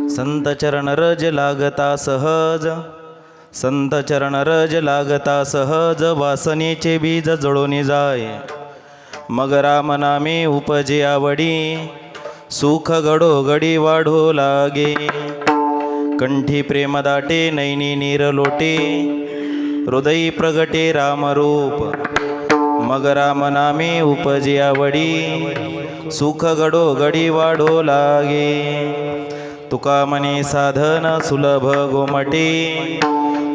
संत चरण रज लागता सहज, संत चरण रज लागता सहज, वासनेचे बीज जळून जाय. मग राम नामे उपजे आवडी, सुख घडोघडी वाढो लागे. कंठी प्रेम दाटे नैनी नीर लोटे, हृदयी प्रगटे रामरूप. मग राम नामे उपजे आवडी, सुख घडोघडी वाढो लागे. तुका मने साधन सुलभ गोमटे,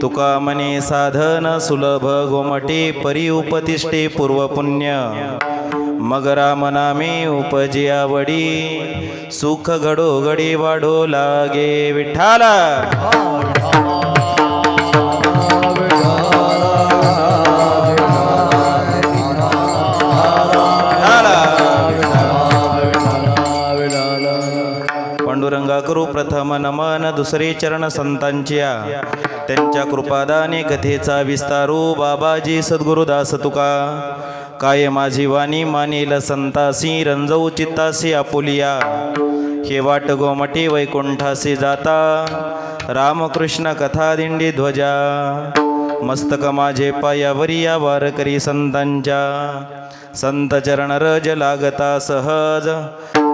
तुका मने साधन सुलभ गोमटे. परी उपतिष्ठे पूर्वपुण्य, मग राम नामे उपजे आवडी, सुख घडोघडी वाढो लागे. विठ्ठला पांडुरंगा करू प्रथम नमन, दुसरे चरण संतांच्या, त्यांच्या कृपादाने कथेचा विस्तारू. बाबाजी सद्गुरुदास तुका, काय माझी वाणी मानील संतासी. रंजवू चित्तासी आपुलिया, हे वाट गोमटी वैकुंठासी जाता. रामकृष्ण कथा दिंडी ध्वजा, मस्तक माझे पायावरी या वारकरी संतांच्या. संत चरण रज लागता सहज,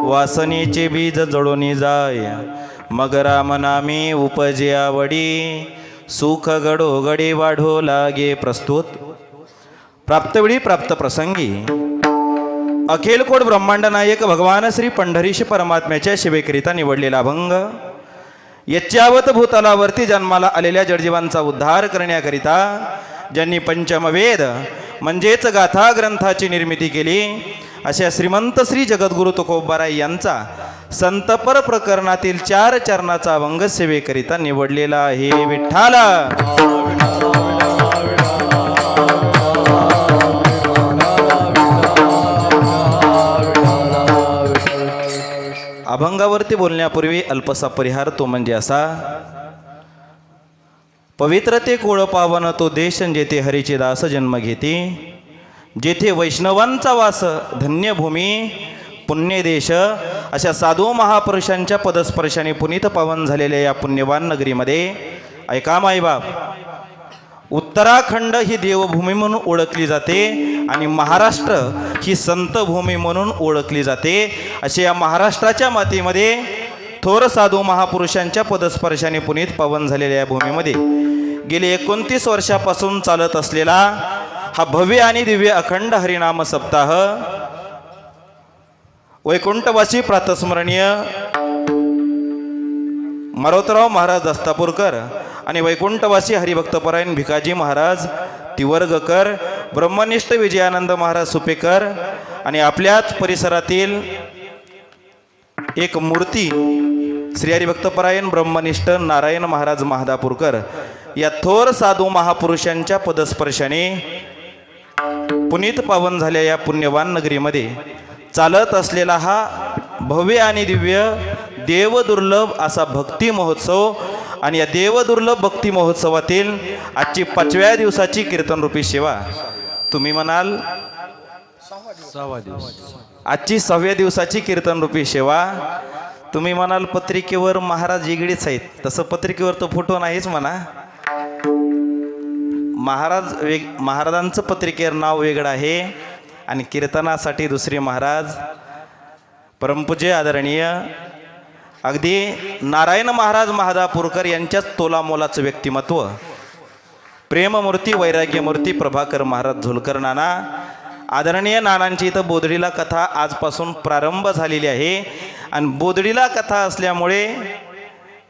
वासनेचे बीज जळून जाय. मग राम नामे उपजे आवडी, सुख घडोघडी वाढो लागे. प्रस्तुत प्राप्तवेळी प्राप्त प्रसंगी अखिल कोट ब्रह्मांड नायक भगवान श्री पंढरीश परमात्म्याच्या सेवेकरिता निवडलेला अभंग. यच्चावत भूतलावरती जन्माला आलेल्या जडजीवांचा उद्धार करण्याकरिता ज्यांनी पंचमवेद म्हणजेच गाथा ग्रंथाची निर्मिती केली, अशा श्रीमंत श्री जगद्गुरु तुकोबाराय यांचा संतपर प्रकरणातील 4 चरणाचा अभंग सेवेकरिता निवडलेला आहे. विठ्ठला अभंगावरती बोलण्यापूर्वी अल्पसा परिहार, तो म्हणजे असा. पवित्र ते कोळ पावन तो देश, जेथे हरीचे दास जन्म घेते. जेथे वैष्णवांचा वास धन्य भूमी पुण्य देश. अशा साधू महापुरुषांच्या पदस्पर्शाने पुनीत पावन झालेल्या या पुण्यवान नगरीमध्ये ऐका मायबाप, उत्तराखंड ही देवभूमी म्हणून ओळखली जाते आणि महाराष्ट्र ही संतभूमी म्हणून ओळखली जाते. अशा या महाराष्ट्राच्या मातीमध्ये थोर साधू महापुरुषांच्या पदस्पर्शाने पुनीत पावन झालेल्या या भूमीमध्ये गेली 29 वर्षापासून चालत असलेला हा भव्य आणि दिव्य अखंड हरिनाम सप्ताह वैकुंठवासी प्रातस्मरणीय मारोतराव महाराज दस्तापूरकर आणि वैकुंठवासी हरिभक्तपरायण भिकाजी महाराज तिवर्गकर, ब्रह्मनिष्ठ विजयानंद महाराज सुपेकर आणि आपल्याच परिसरातील एक मूर्ती श्री हरिभक्तपरायण ब्रह्मनिष्ठ नारायण महाराज महादापूरकर या थोर साधू महापुरुषांच्या पदस्पर्शाने पुनीत पावन झाल्या या पुण्यवान नगरीमध्ये चालत असलेला हा भव्य आणि दिव्य देवदुर्लभ असा भक्ती महोत्सव. आणि या देवदुर्लभ भक्ती महोत्सवातील आजची 5व्या दिवसाची कीर्तनरूपी सेवा. तुम्ही म्हणाल 6वा दिवस, आजची 6व्या दिवसाची कीर्तनरूपी सेवा. तुम्ही म्हणाल पत्रिकेवर महाराज वेगळीच आहेत. तसं पत्रिकेवर तो फोटो नाहीच म्हणा. महाराजांचं पत्रिकेवर नाव वेगळं आहे आणि कीर्तनासाठी दुसरे महाराज परमपूज्य आदरणीय अगदी नारायण महाराज महादापूरकर यांच्याच तोलामोलाचं व्यक्तिमत्व, प्रेममूर्ती वैराग्यमूर्ती प्रभाकर महाराज झोलकर नाना. आदरणीय नानांची इथं बोदडीला कथा आजपासून प्रारंभ झालेली आहे आणि बोदडीला कथा असल्यामुळे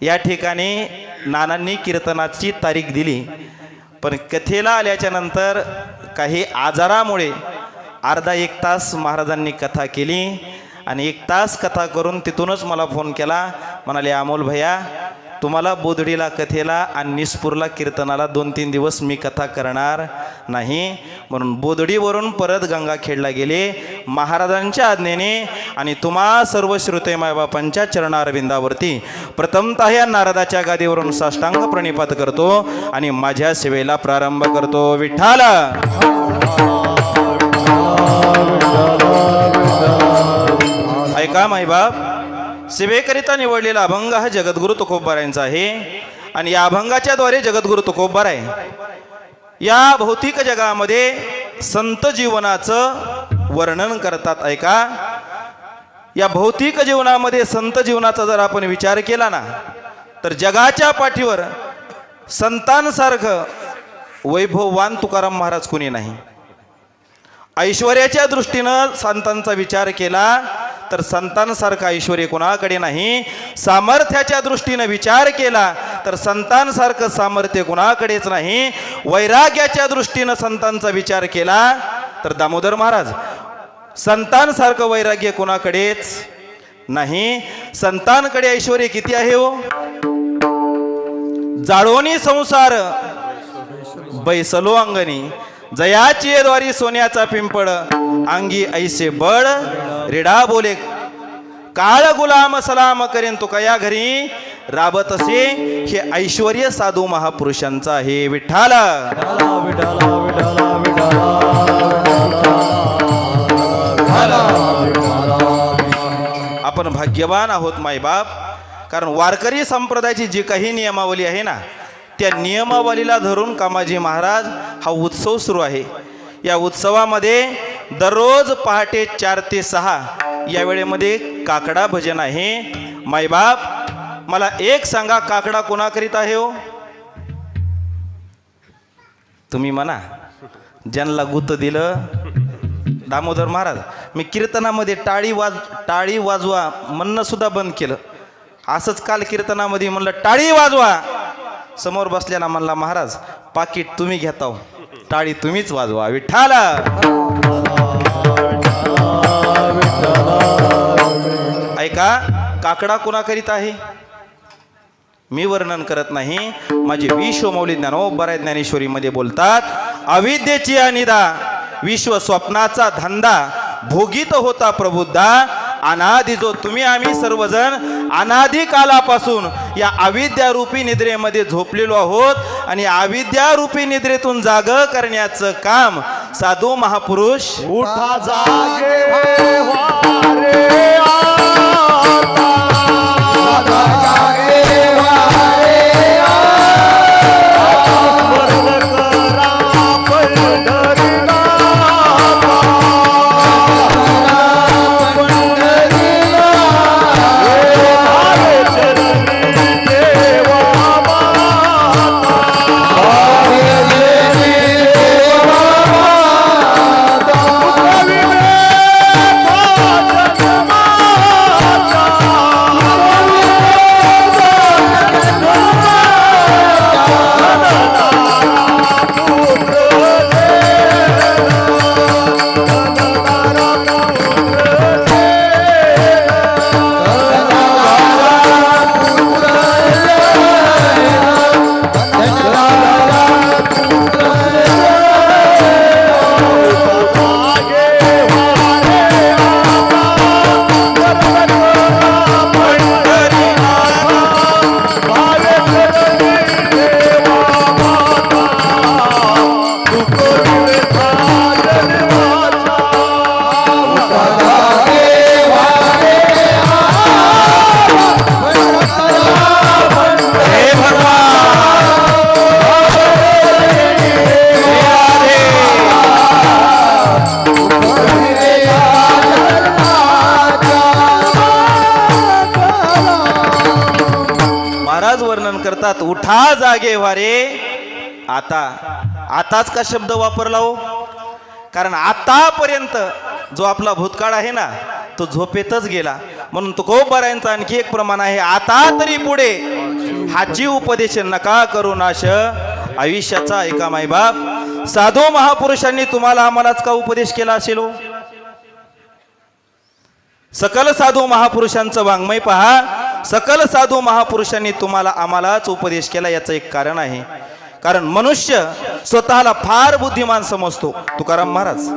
या ठिकाणी नानांनी कीर्तनाची तारीख दिली. पण कथेला आल्याच्या नंतर काही आजारामुळे अर्धा 1 तास महाराजांनी कथा केली आणि 1 तास कथा करून तिथूनच मला फोन केला. म्हणाले अमोल भैया तुम्हाला बोधडीला कथेला आणि निस्पूरला कीर्तनाला 2-3 दिवस मी कथा करणार नाही. म्हणून बोधडीवरून परत गंगाखेडला गेले महाराजांच्या आज्ञेने आणि तुम्हा सर्व श्रोते मायबापांच्या चरणारविंदावरती प्रथमतः या नारदाच्या गादीवरून साष्टांग प्रणिपात करतो आणि माझ्या सेवेला प्रारंभ करतो. विठ्ठल ऐका मायबाप, सेवेकरिता निवडलेला अभंग हा जगद्गुरु तुकोबारायांचा आहे आणि या अभंगाच्या द्वारे जगद्गुरु तुकोबाराय या भौतिक जगामध्ये संत जीवनाचं वर्णन करतात. ऐका, या भौतिक जीवनामध्ये संत जीवनाचा जर आपण विचार केला ना तर जगाच्या पाठीवर संतांसारखं वैभववान तुकाराम महाराज कोणी नाही. ऐश्वर्याच्या दृष्टीनं संतांचा विचार केला तर संतांसारखा ऐश्वर्य कोणाकडे नाही. सामर्थ्याच्या दृष्टीनं विचार केला तर संतांसारखं सामर्थ्य कोणाकडेच नाही. वैराग्याच्या दृष्टीनं संतांचा विचार केला तर दामोदर महाराज संतांसारखं वैराग्य कोणाकडेच नाही. संतांकडे ऐश्वर्य किती आहे हो. जाळोनी संसार बैसलो अंगणी, जयाची द्वारी सोन्याचा पिंपळ, अंगी ऐसे बळ रेडा बोले, काळ गुलाम सलाम करेन तो कया घरी, राबत असे हे ऐश्वर्य साधू महापुरुषांचं आहे. विठ्ठल आपण भाग्यवान आहोत मायबाप, कारण वारकरी संप्रदायाची जी काही नियमावली आहे ना त्या नियमावलीला धरून कामाजी महाराज हा उत्सव सुरू आहे. या उत्सवामध्ये दररोज पहाटे 4 ते 6 या वेळेमध्ये काकडा भजन आहे. मायबाप मला एक सांगा, काकडा कोणाकरिता आहे हो. तुम्ही म्हणा ज्यांना गुत दिलं दामोदर महाराज. मी कीर्तनामध्ये टाळी वाजवा म्हणणं सुद्धा बंद केलं. असंच काल कीर्तनामध्ये म्हणलं टाळी वाजवा, समोर बसलेला म्हणला महाराज पाकिट तुम्ही घेता हो, टाळी तुम्हीच वाजवा. विठ्ठल ऐका, काकडा कोणाकरिता आहे मी वर्णन करत नाही. माझे विश्वमौली ज्ञानोबराय ज्ञानेश्वरीमध्ये बोलतात, अविद्येची अनिदा विश्व स्वप्नाचा धंदा, भोगीत होता प्रबुद्धा, अनादि जो तुम्ही आम्ही सर्वजण अनादि कालापासून या अविद्यारूपी निद्रेमध्ये झोपलेलो आहोत आणि अविद्यारूपी निद्रेतून जाग करण्याचं काम साधू महापुरुष उठा जागे वारे करतात. उठा जागे वारे, आताच का शब्द वापरला हो. कारण आतापर्यंत जो आपला भूतकाळ आहे ना तो झोपेतच गेला. म्हणून तुकोबारायांचा आणखी एक प्रमाण आहे, आता तरी पुढे हाची उपदेश नका करू नाश आयुष्याचा. ऐका मायबाप, साधू महापुरुषांनी तुम्हाला आम्हालाच का उपदेश केला असेल हो. सकल साधू महापुरुषांचं वाङ्मय पहा. सकल साधू महापुरुषांनी तुम्हाला आम्हालाच उपदेश केला. याचं एक कारण आहे. कारण मनुष्य स्वतःला फार बुद्धिमान समजतो. तुकाराम महाराज,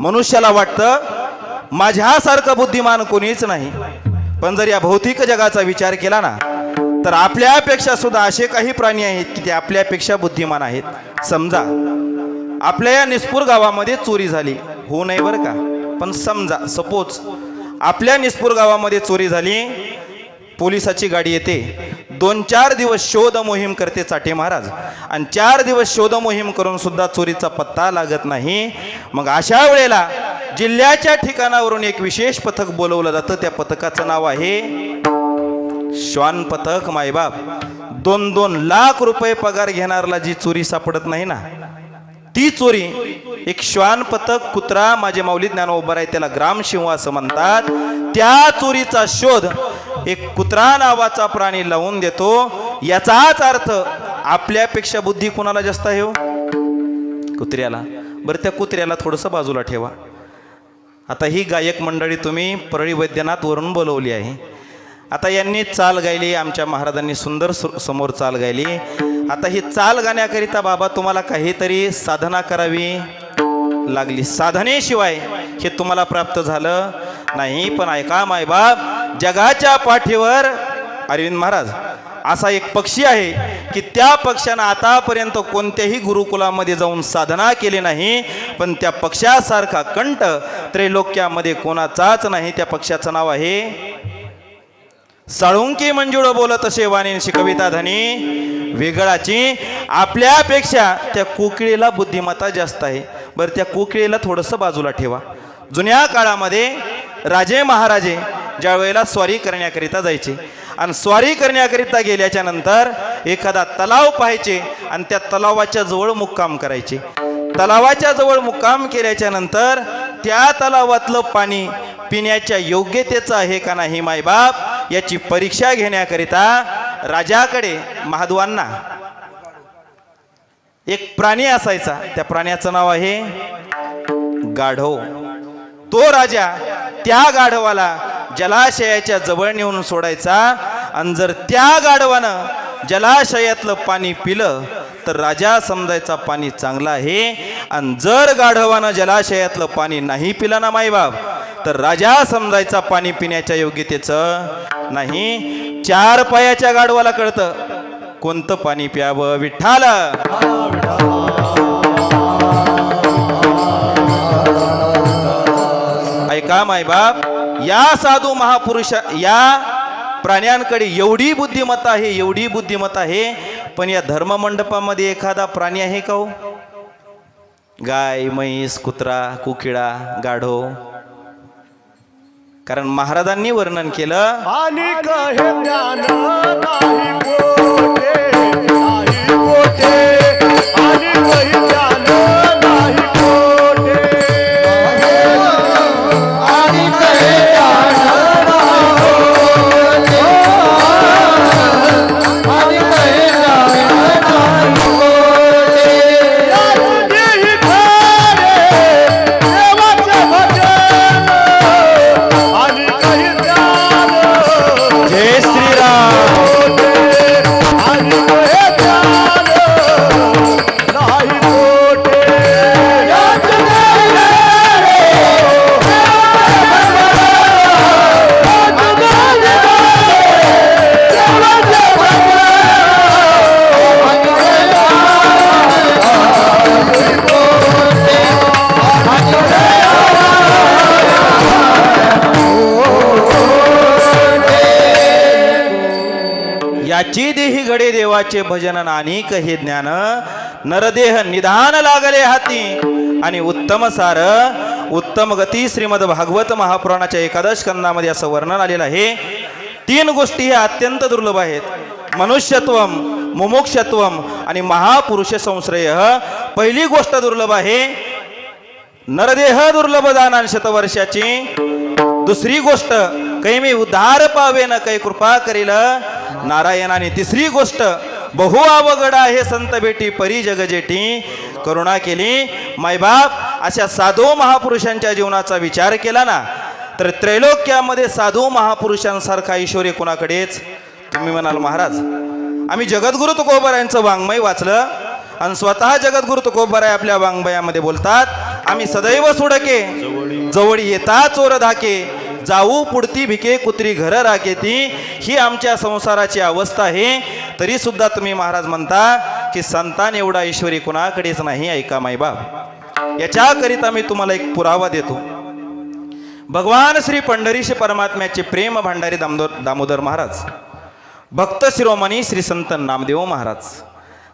मनुष्याला वाटतं माझ्यासारखं बुद्धिमान कोणीच नाही. पण जर या भौतिक जगाचा विचार केला ना, तर आपल्यापेक्षा सुद्धा असे काही प्राणी आहेत की ते आपल्यापेक्षा बुद्धिमान आहेत. समजा आपल्या या निस्पूर गावामध्ये चोरी झाली, होऊ नये बरं का, पण समजा सपोज आपल्या निस्पूर गावामध्ये चोरी झाली, पोलिसाची गाडी येते, 2-4 दिवस शोध मोहीम करते चाटे महाराज, आणि 4 दिवस शोध मोहीम करून सुद्धा चोरीचा पत्ता लागत नाही. मग अशा वेळेला जिल्ह्याच्या ठिकाणावरून एक विशेष पथक बोलवलं जातं. त्या पथकाचं नाव आहे श्वान पथक. मायबाप, 2-2 लाख रुपये पगार घेणारला जी चोरी सापडत नाही ना, ती चोरी एक श्वान पथक, कुत्रा, माझे माऊली ज्ञानोबा आहे त्याला ग्रामसिंह असं म्हणतात, त्या चोरीचा शोध एक कुत्रा नावाचा प्राणी लावून देतो. याचाच अर्थ आपल्यापेक्षा बुद्धी कोणाला जास्त आहे हो? कुत्र्याला. बरं, त्या कुत्र्याला थोडंसं बाजूला ठेवा. आता ही गायक मंडळी तुम्ही परळी वैद्यनाथ वरून बोलवली आहे. आता यांनी चाल गायली, आमच्या महाराजांनी सुंदर समोर चाल गायली. आता ही चाल गाण्याकरिता बाबा तुम्हाला काहीतरी साधना करावी लागली. साधनेशिवाय हे तुम्हाला प्राप्त झालं नाही. पण ऐका मायबाप, जगाच्या पाठीवर अरविंद महाराज असा एक पक्षी आहे की त्या पक्ष्यानं आतापर्यंत कोणत्याही गुरुकुलामध्ये जाऊन साधना केली नाही, पण त्या पक्ष्यासारखा कंठ त्रैलोक्यामध्ये कोणाचाच नाही. त्या पक्ष्याचं नाव आहे साळुंकी मंजुळ बोलत असे वाणींशी कविता धनी वेगळाची. आपल्यापेक्षा त्या कोकिळेला बुद्धिमत्ता जास्त आहे. बरं, त्या कोकिळेला थोडंसं बाजूला ठेवा. जुन्या काळामध्ये राजे महाराजे ज्या वेळेला स्वारी करण्याकरिता जायचे, आणि स्वारी करण्याकरिता गेल्याच्या नंतर एखादा तलाव पाहायचे आणि त्या तलावाच्या जवळ मुक्काम करायचे. तलावाच्या जवळ मुक्काम केल्याच्या नंतर त्या तलावातलं पाणी पिण्याच्या योग्यतेचं आहे का नाही मायबाप, याची परीक्षा घेण्याकरिता राजाकडे महादवांना एक प्राणी असायचा. त्या प्राण्याचं नाव आहे गाढव. तो राजा त्या गाढवाला जलाशयाच्या जवळ नेऊन सोडायचा, आणि जर त्या गाढवानं जलाशयातलं पाणी पिलं तर राजा समजायचा पाणी चांगलं आहे, आणि जर गाढवानं जलाशयातलं पाणी नाही पिलं ना माईबाप, तर राजा समजायचा पाणी पिण्याच्या योग्यतेचं नाही. 4 पायाच्या गाढवाला कळतं कोणतं पाणी प्यावं. विठ्ठल ऐका मायबाप, या साधू महापुरुष या प्राण्यांकडे एवढी बुद्धिमत्ता आहे, एवढी बुद्धिमत्ता आहे, पण या धर्ममंडपामध्ये एखादा प्राणी आहे का हो? गाय, म्हैस, कुत्रा, कुकिडा, गाढव. कारण महाराजांनी वर्णन केलं, आणि कहे ज्ञान नाही कोठे, नाही कोठे, आणि कहे ज्ञान नाही कोठे, आणि कहे ज्ञान नाही कोठे, आणि कहे ज्ञान नाही कोठे. याचेही खरे देवाचे भजन, आणि कहे ज्ञान जय श्रीराम. आणि कहे ज्ञान नाही कोठे. याची देही घडे देवाचे भजन, नानिक हे ज्ञान. नरदेह निधान लागले हाती, आणि उत्तम सार उत्तम गती. श्रीमद भागवत महापुराणाच्या 11 स्कंदामध्ये असं वर्णन आलेलं आहे. 3 गोष्टी ह्या अत्यंत दुर्लभ आहेत: मनुष्यत्वम, मुमुक्षत्वम आणि महापुरुष संश्रय. पहिली गोष्ट दुर्लभ आहे नरदेह दुर्लभ दानान शतवर्षाची. दुसरी गोष्ट काही मी उद्धार पावे न काही कृपा करील नारायणाने. तिसरी गोष्ट बहु अवघड आहे संत भेटी परी जगजेटी करुणा केली. मायबाप, अशा साधू महापुरुषांच्या जीवनाचा विचार केला ना, तर त्रैलोक्यामध्ये साधू महापुरुषांसारखा ऐश्वर्य कोणाकडेच. तुम्ही म्हणाल महाराज आम्ही जगद्गुरु तुकोबारायांचं वाङ्मय वाचलं आणि स्वतः जगद्गुरु तुकोबाराय आपल्या वाङ्मयामध्ये बोलतात, आम्ही सदैव सुडके जवळ येता चोर धाके, जाऊ पुढती भिके कुत्री घर राखेती. ही आमच्या संसाराची अवस्था आहे. तरी सुद्धा तुम्ही महाराज म्हणता की संतान एवढा ऐश्वर्य कोणाकडेच नाही. ऐका मायबाप, याच्याकरिता मी तुम्हाला एक पुरावा देतो. भगवान श्री पंढरीश परमात्म्याचे प्रेम भांडारी दामोदर महाराज, भक्त शिरोमणी श्री संत नामदेव महाराज,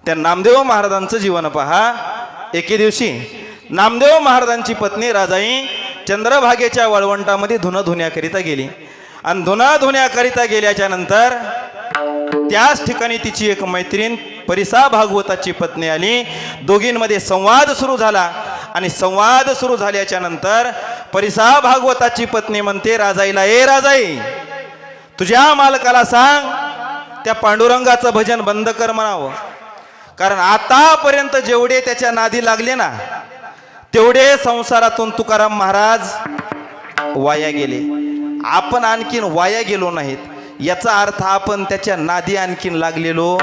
त्या नामदेव महाराजांचं जीवन पहा. एके दिवशी नामदेव महाराजांची पत्नी राजाई चंद्रभागेच्या वाळवंटामध्ये धुणं धुण्याकरिता गेली आणि धुणं धुण्याकरिता गेल्याच्या नंतर त्याच ठिकाणी तिची एक मैत्रीण परिसा भागवताची पत्नी आली. दोघींमध्ये संवाद सुरू झाला आणि संवाद सुरू झाल्याच्या नंतर परिसा भागवताची पत्नी म्हणते राजाईला, ए राजाई, तुझ्या मालकाला सांग त्या पांडुरंगाचं भजन बंद कर म्हणावं. कारण आतापर्यंत जेवढे त्याच्या नादी लागले ना तेवढे संसारातून तुकाराम महाराज वाया गेले. आपण आणखीन वाया गेलो नाहीत. याचा अर्थ आपण त्याच्या नादी आणखीन लागलेलो.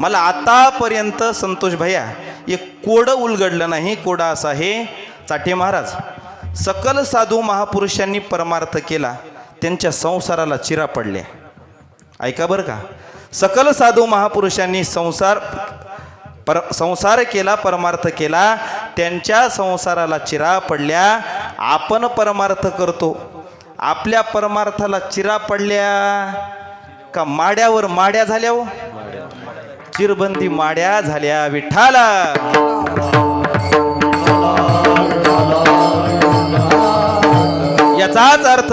मला आतापर्यंत संतोष भैया एक कोडं उलगडलं नाही. कोडा असा आहे, चाटे महाराज सकल साधू महापुरुषांनी परमार्थ केला, त्यांच्या संसाराला चिरा पडल्या. ऐका बरं का, सकल साधू महापुरुषांनी संसार केला, परमार्थ केला, त्यांच्या संसाराला चिरा पडल्या. आपण परमार्थ करतो, आपल्या परमार्थाला चिरा पडल्या का माड्यावर माड्या झाल्या? हो, चिरबंदी माड्या झाल्या. विठ्ठला याचाच अर्थ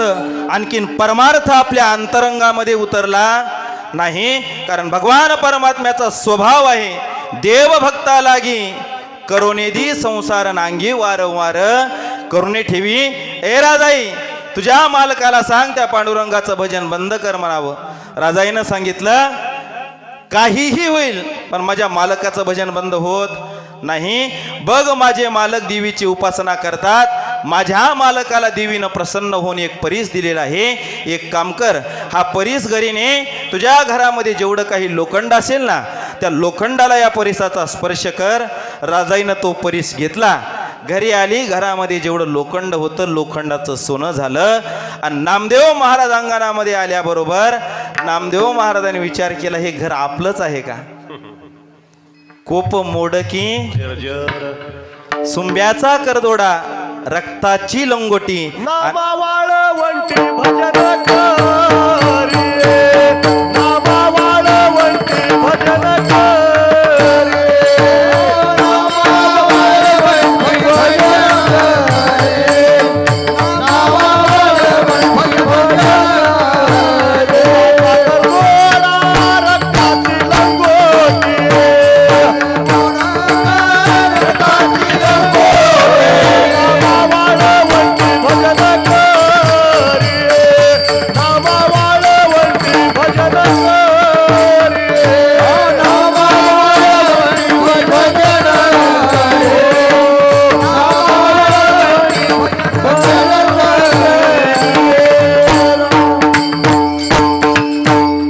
आणखीन परमार्थ आपल्या अंतरंगामध्ये उतरला नाही. कारण भगवान परमात्म्याचा स्वभाव आहे, देव भक्ता लागी करुणेदी संसार नांगी वारंवार करुणे ठेवी. ए राजाई, तुझ्या मालकाला सांग त्या पांडुरंगाचं भजन बंद कर म्हणावं. राजाईनं सांगितलं काहीही होईल पण माझ्या मालकाचं भजन बंद होत नाही. बघ, माझे मालक देवीची उपासना करतात, माझ्या मालकाला देवीनं प्रसन्न होऊन एक परीस दिलेला आहे. एक काम कर, हा परीस घरी ने, तुझ्या घरामध्ये जेवढं काही लोखंड असेल ना त्या लोखंडाला या परीसाचा स्पर्श कर. राजाईनं तो परीस घेतला, घरी आली, घरामध्ये जेवढं लोखंड होतं लोखंडाचं सोनं झालं. आणि नामदेव महाराज अंगणामध्ये आल्याबरोबर नामदेव महाराजांनी विचार केला, हे घर आपलंच आहे का? कोप मोडकी सुंब्याचा करदोडा, रक्ताची लंगोटी, नामा वाळवंटी भजन करी, नामा वाळवंटी भजन करी, नामा वाळवंटी भजन करी, नामा वाळवंटी भजन करी, रक्ताची लंगोटी, रक्ताची लंगोटी, नामा वाळवंटी भजन करी, नामा वाळवंटी भजन करी, नामा वाळवंटी भजन करी, नामा वाळवंटी भजन करी.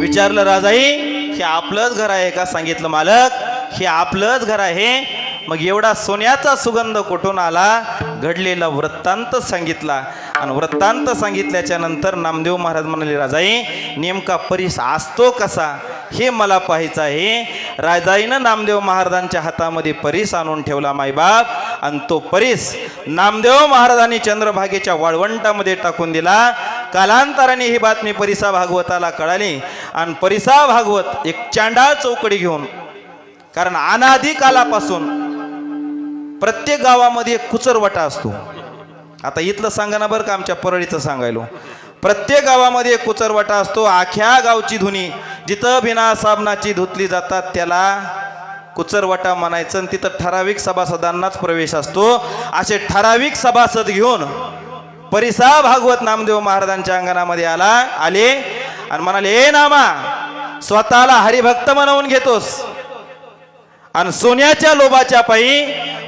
विचारलं राजाई, हे आपलंच घर आहे का? सांगितलं मालक, हे आपलंच घर आहे. मग एवढा सोन्याचा सुगंध कुठून आला? घडलेला वृत्तांत सांगितला. आणि वृत्तांत सांगितल्याच्या नंतर नामदेव महाराज म्हणाले, राजाई, नेमका परीस असतो कसा हे मला पाहायचं आहे. राजाईनं नामदेव महाराजांच्या हातामध्ये परीस आणून ठेवला मायबाप. आणि तो परीस नामदेव महाराजांनी चंद्रभागेच्या वाळवंटामध्ये टाकून दिला. कालांतराने ही बातमी परिसा भागवताला कळाली आणि परिसा भागवत एक चांडाळ चौकडी घेऊन, कारण अनादी कालापासून प्रत्येक गावामध्ये एक कुचरवटा असतो. आता इथलं सांगा ना बरं का, आमच्या परळीचं सांगायलो. प्रत्येक गावामध्ये एक कुचरवटा असतो. आख्या गावची धुनी जिथं बिना साबणाची धुतली जातात त्याला कुचरवटा म्हणायचं. आणि तिथं ठराविक सभासदांनाच प्रवेश असतो. असे ठराविक सभासद घेऊन परिसा भागवत नामदेव महाराजांच्या अंगणामध्ये आले आणि म्हणाले, ए नामा, स्वतःला हरिभक्त म्हणवून घेतोस आणि सोन्याच्या लोभाच्या पायी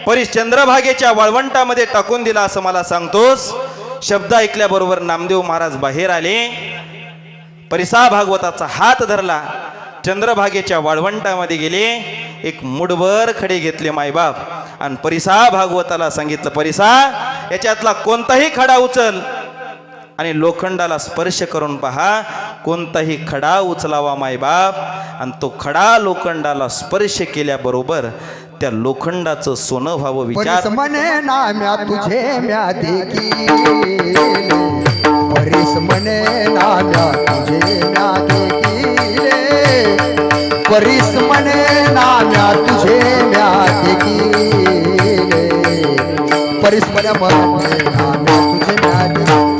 परीस चंद्रभागेच्या वाळवंटामध्ये टाकून दिला असं मला सांगतोस. शब्द ऐकल्याबरोबर नामदेव महाराज बाहेर आले. परिसा भागवताचा हात धरला. चंद्रभागेच्या वाळवंटामध्ये गेले. एक मुठभर खडे घेतले मायबाप आणि परिसा भागवताला सांगितलं, परिसा याच्यातला कोणताही खडा उचल आणि लोखंडाला स्पर्श करून पहा. कोणताही खडा उचलावा मायबाप. आणि तो खडा लोखंडाला स्पर्श केल्याबरोबर त्या लोखंडाचं सोनं व्हावं. विचार म्हणे नाम्या तुझे म्या देखील, परीस म्हणे नाम्या तुझे म्या देखील, परीस म्हणे नाम्या तुझे म्या देखील, परीस म्हणे नाम्या तुझे म्या देखील.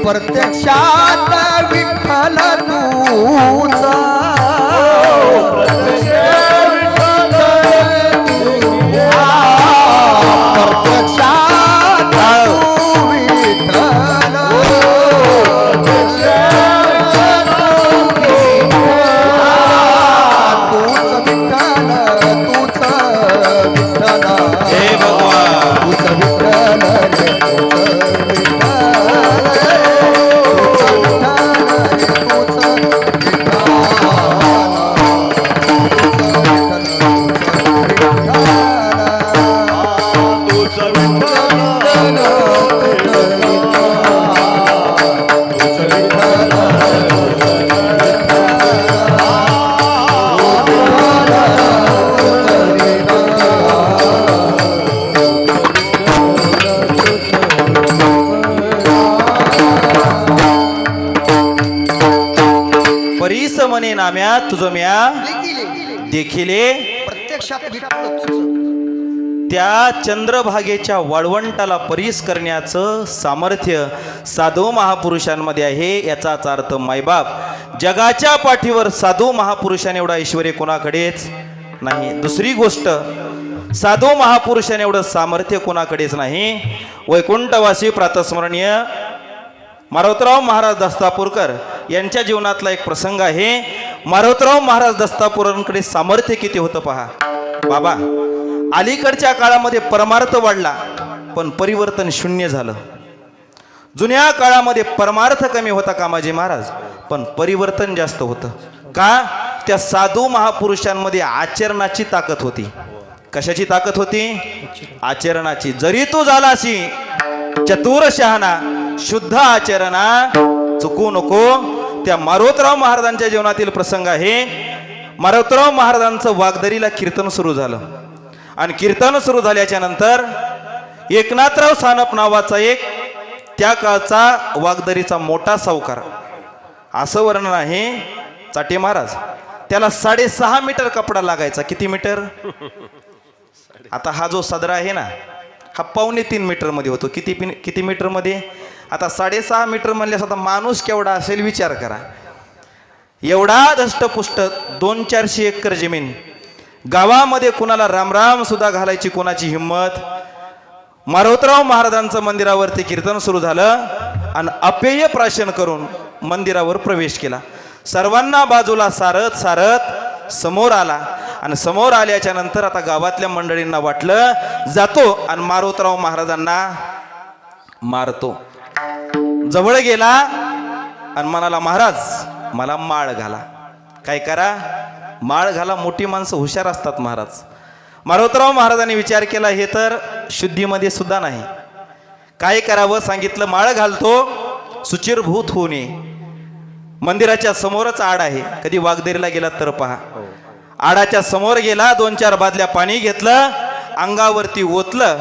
प्रत्यक्षात विठ्ठल तूचा, प्रत्यक्षात तू विठ्ठल, तूच विठ्ठल, तूच विठ्ठल, हे भगवान. तूच विठ्ठल रे, तूच विठ्ठल. परीस म्हणे नाम्या तुझं म्या देखिले. प्रत्यक्षात विठ्ठल तुझं. त्या चंद्रभागेच्या वाळवंटाला परीस करण्याचं सामर्थ्य साधू महापुरुषांमध्ये आहे. याचाच अर्थ मायबाप जगाच्या पाठीवर साधू महापुरुषाने एवढा ऐश्वर्य कोणाकडेच नाही. दुसरी गोष्ट, साधू महापुरुषाने एवढं सामर्थ्य कोणाकडेच नाही. वैकुंठवासी प्रातस्मरणीय मारुतराव महाराज दस्तापूरकर यांच्या जीवनातला एक प्रसंग आहे. मारुतराव महाराज दस्तापूरकडे सामर्थ्य किती होतं पहा. बाबा, अलीकडच्या काळामध्ये परमार्थ वाढला पण परिवर्तन शून्य झालं. जुन्या काळामध्ये परमार्थ कमी होता कामाजी महाराज, पण परिवर्तन जास्त होतं. का? त्या साधू महापुरुषांमध्ये आचरणाची ताकद होती. कशाची ताकद होती? आचरणाची. जरी तू झालाशी चतुर शहाणा, शुद्ध आचरणा, चुकू नको. त्या मारुतराव महाराजांच्या जीवनातील प्रसंग आहे. मारुतराव महाराजांचं वागदरीला कीर्तन सुरू झालं आणि कीर्तन सुरू झाल्याच्या नंतर एकनाथराव सानप नावाचा एक त्या काळचा वागदरीचा मोठा सावकार, असं वर्णन आहे चाटे महाराज, त्याला 6.5 मीटर कपडा लागायचा. किती मीटर? आता हा जो सदरा आहे ना, हा 2.25 मीटरमध्ये होतो. किती मीटरमध्ये? आता 6.5 मीटर म्हणल्यास आता माणूस केवढा असेल विचार करा. एवढा धष्टपुष्ट 200-400 एकर जमीन, गावामध्ये कुणाला रामराम सुद्धा घालायची कोणाची हिंमत. मारुतराव महाराजांचं मंदिरावरती कीर्तन सुरू झालं आणि अपेय प्राशन करून मंदिरावर प्रवेश केला. सर्वांना बाजूला सारत सारत समोर आला आणि समोर आल्याच्या नंतर आता गावातल्या मंडळींना वाटलं जातो आणि मारुतराव महाराजांना मारतो. जवळ गेला आणि म्हणाला, महाराज मला माळ घाला. काय करा? माळ घाला. मोठी माणसं हुशार असतात महाराज. मारुतराव महाराजांनी विचार केला, हे तर शुद्धीमध्ये सुद्धा नाही. काय करावं? सांगितलं, माळ घालतो, सुचिरभूत होऊ नये. मंदिराच्या समोरच आड आहे, कधी वागदेरीला गेला तर पहा. आडाच्या समोर गेला, 2-4 बादल्या पाणी घेतलं, अंगावरती ओतलं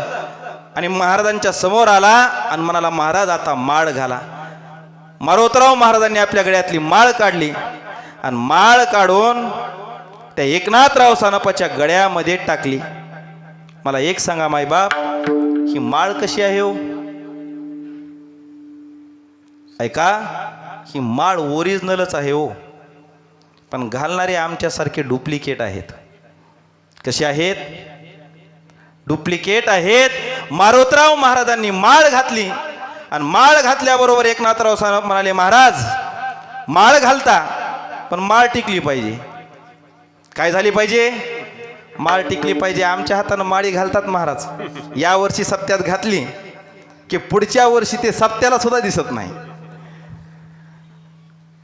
आणि महाराजांच्या समोर आला आणि म्हणाला, महाराज आता माळ घाला. मारुतराव महाराजांनी आपल्या गळ्यातली माळ काढली आणि माळ काढून त्या एकनाथराव सानपाच्या गळ्यामध्ये टाकली. मला एक सांगा मायबाप, ही माळ कशी आहे हो? ऐका, ही माळ ओरिजिनलच आहे हो, पण घालणारे आमच्यासारखे डुप्लिकेट आहेत. कसे आहेत? डुप्लिकेट आहेत. मारोतराव महाराजांनी माळ घातली आणि माळ घातल्याबरोबर एकनाथराव साहेब म्हणाले, महाराज माळ घालता पण माळ टिकली पाहिजे. काय झाली पाहिजे? माळ टिकली पाहिजे. आमच्या हातानं माळी घालतात महाराज. या वर्षी सप्त्यात घातली की पुढच्या वर्षी ते सप्त्याला सुद्धा दिसत नाही.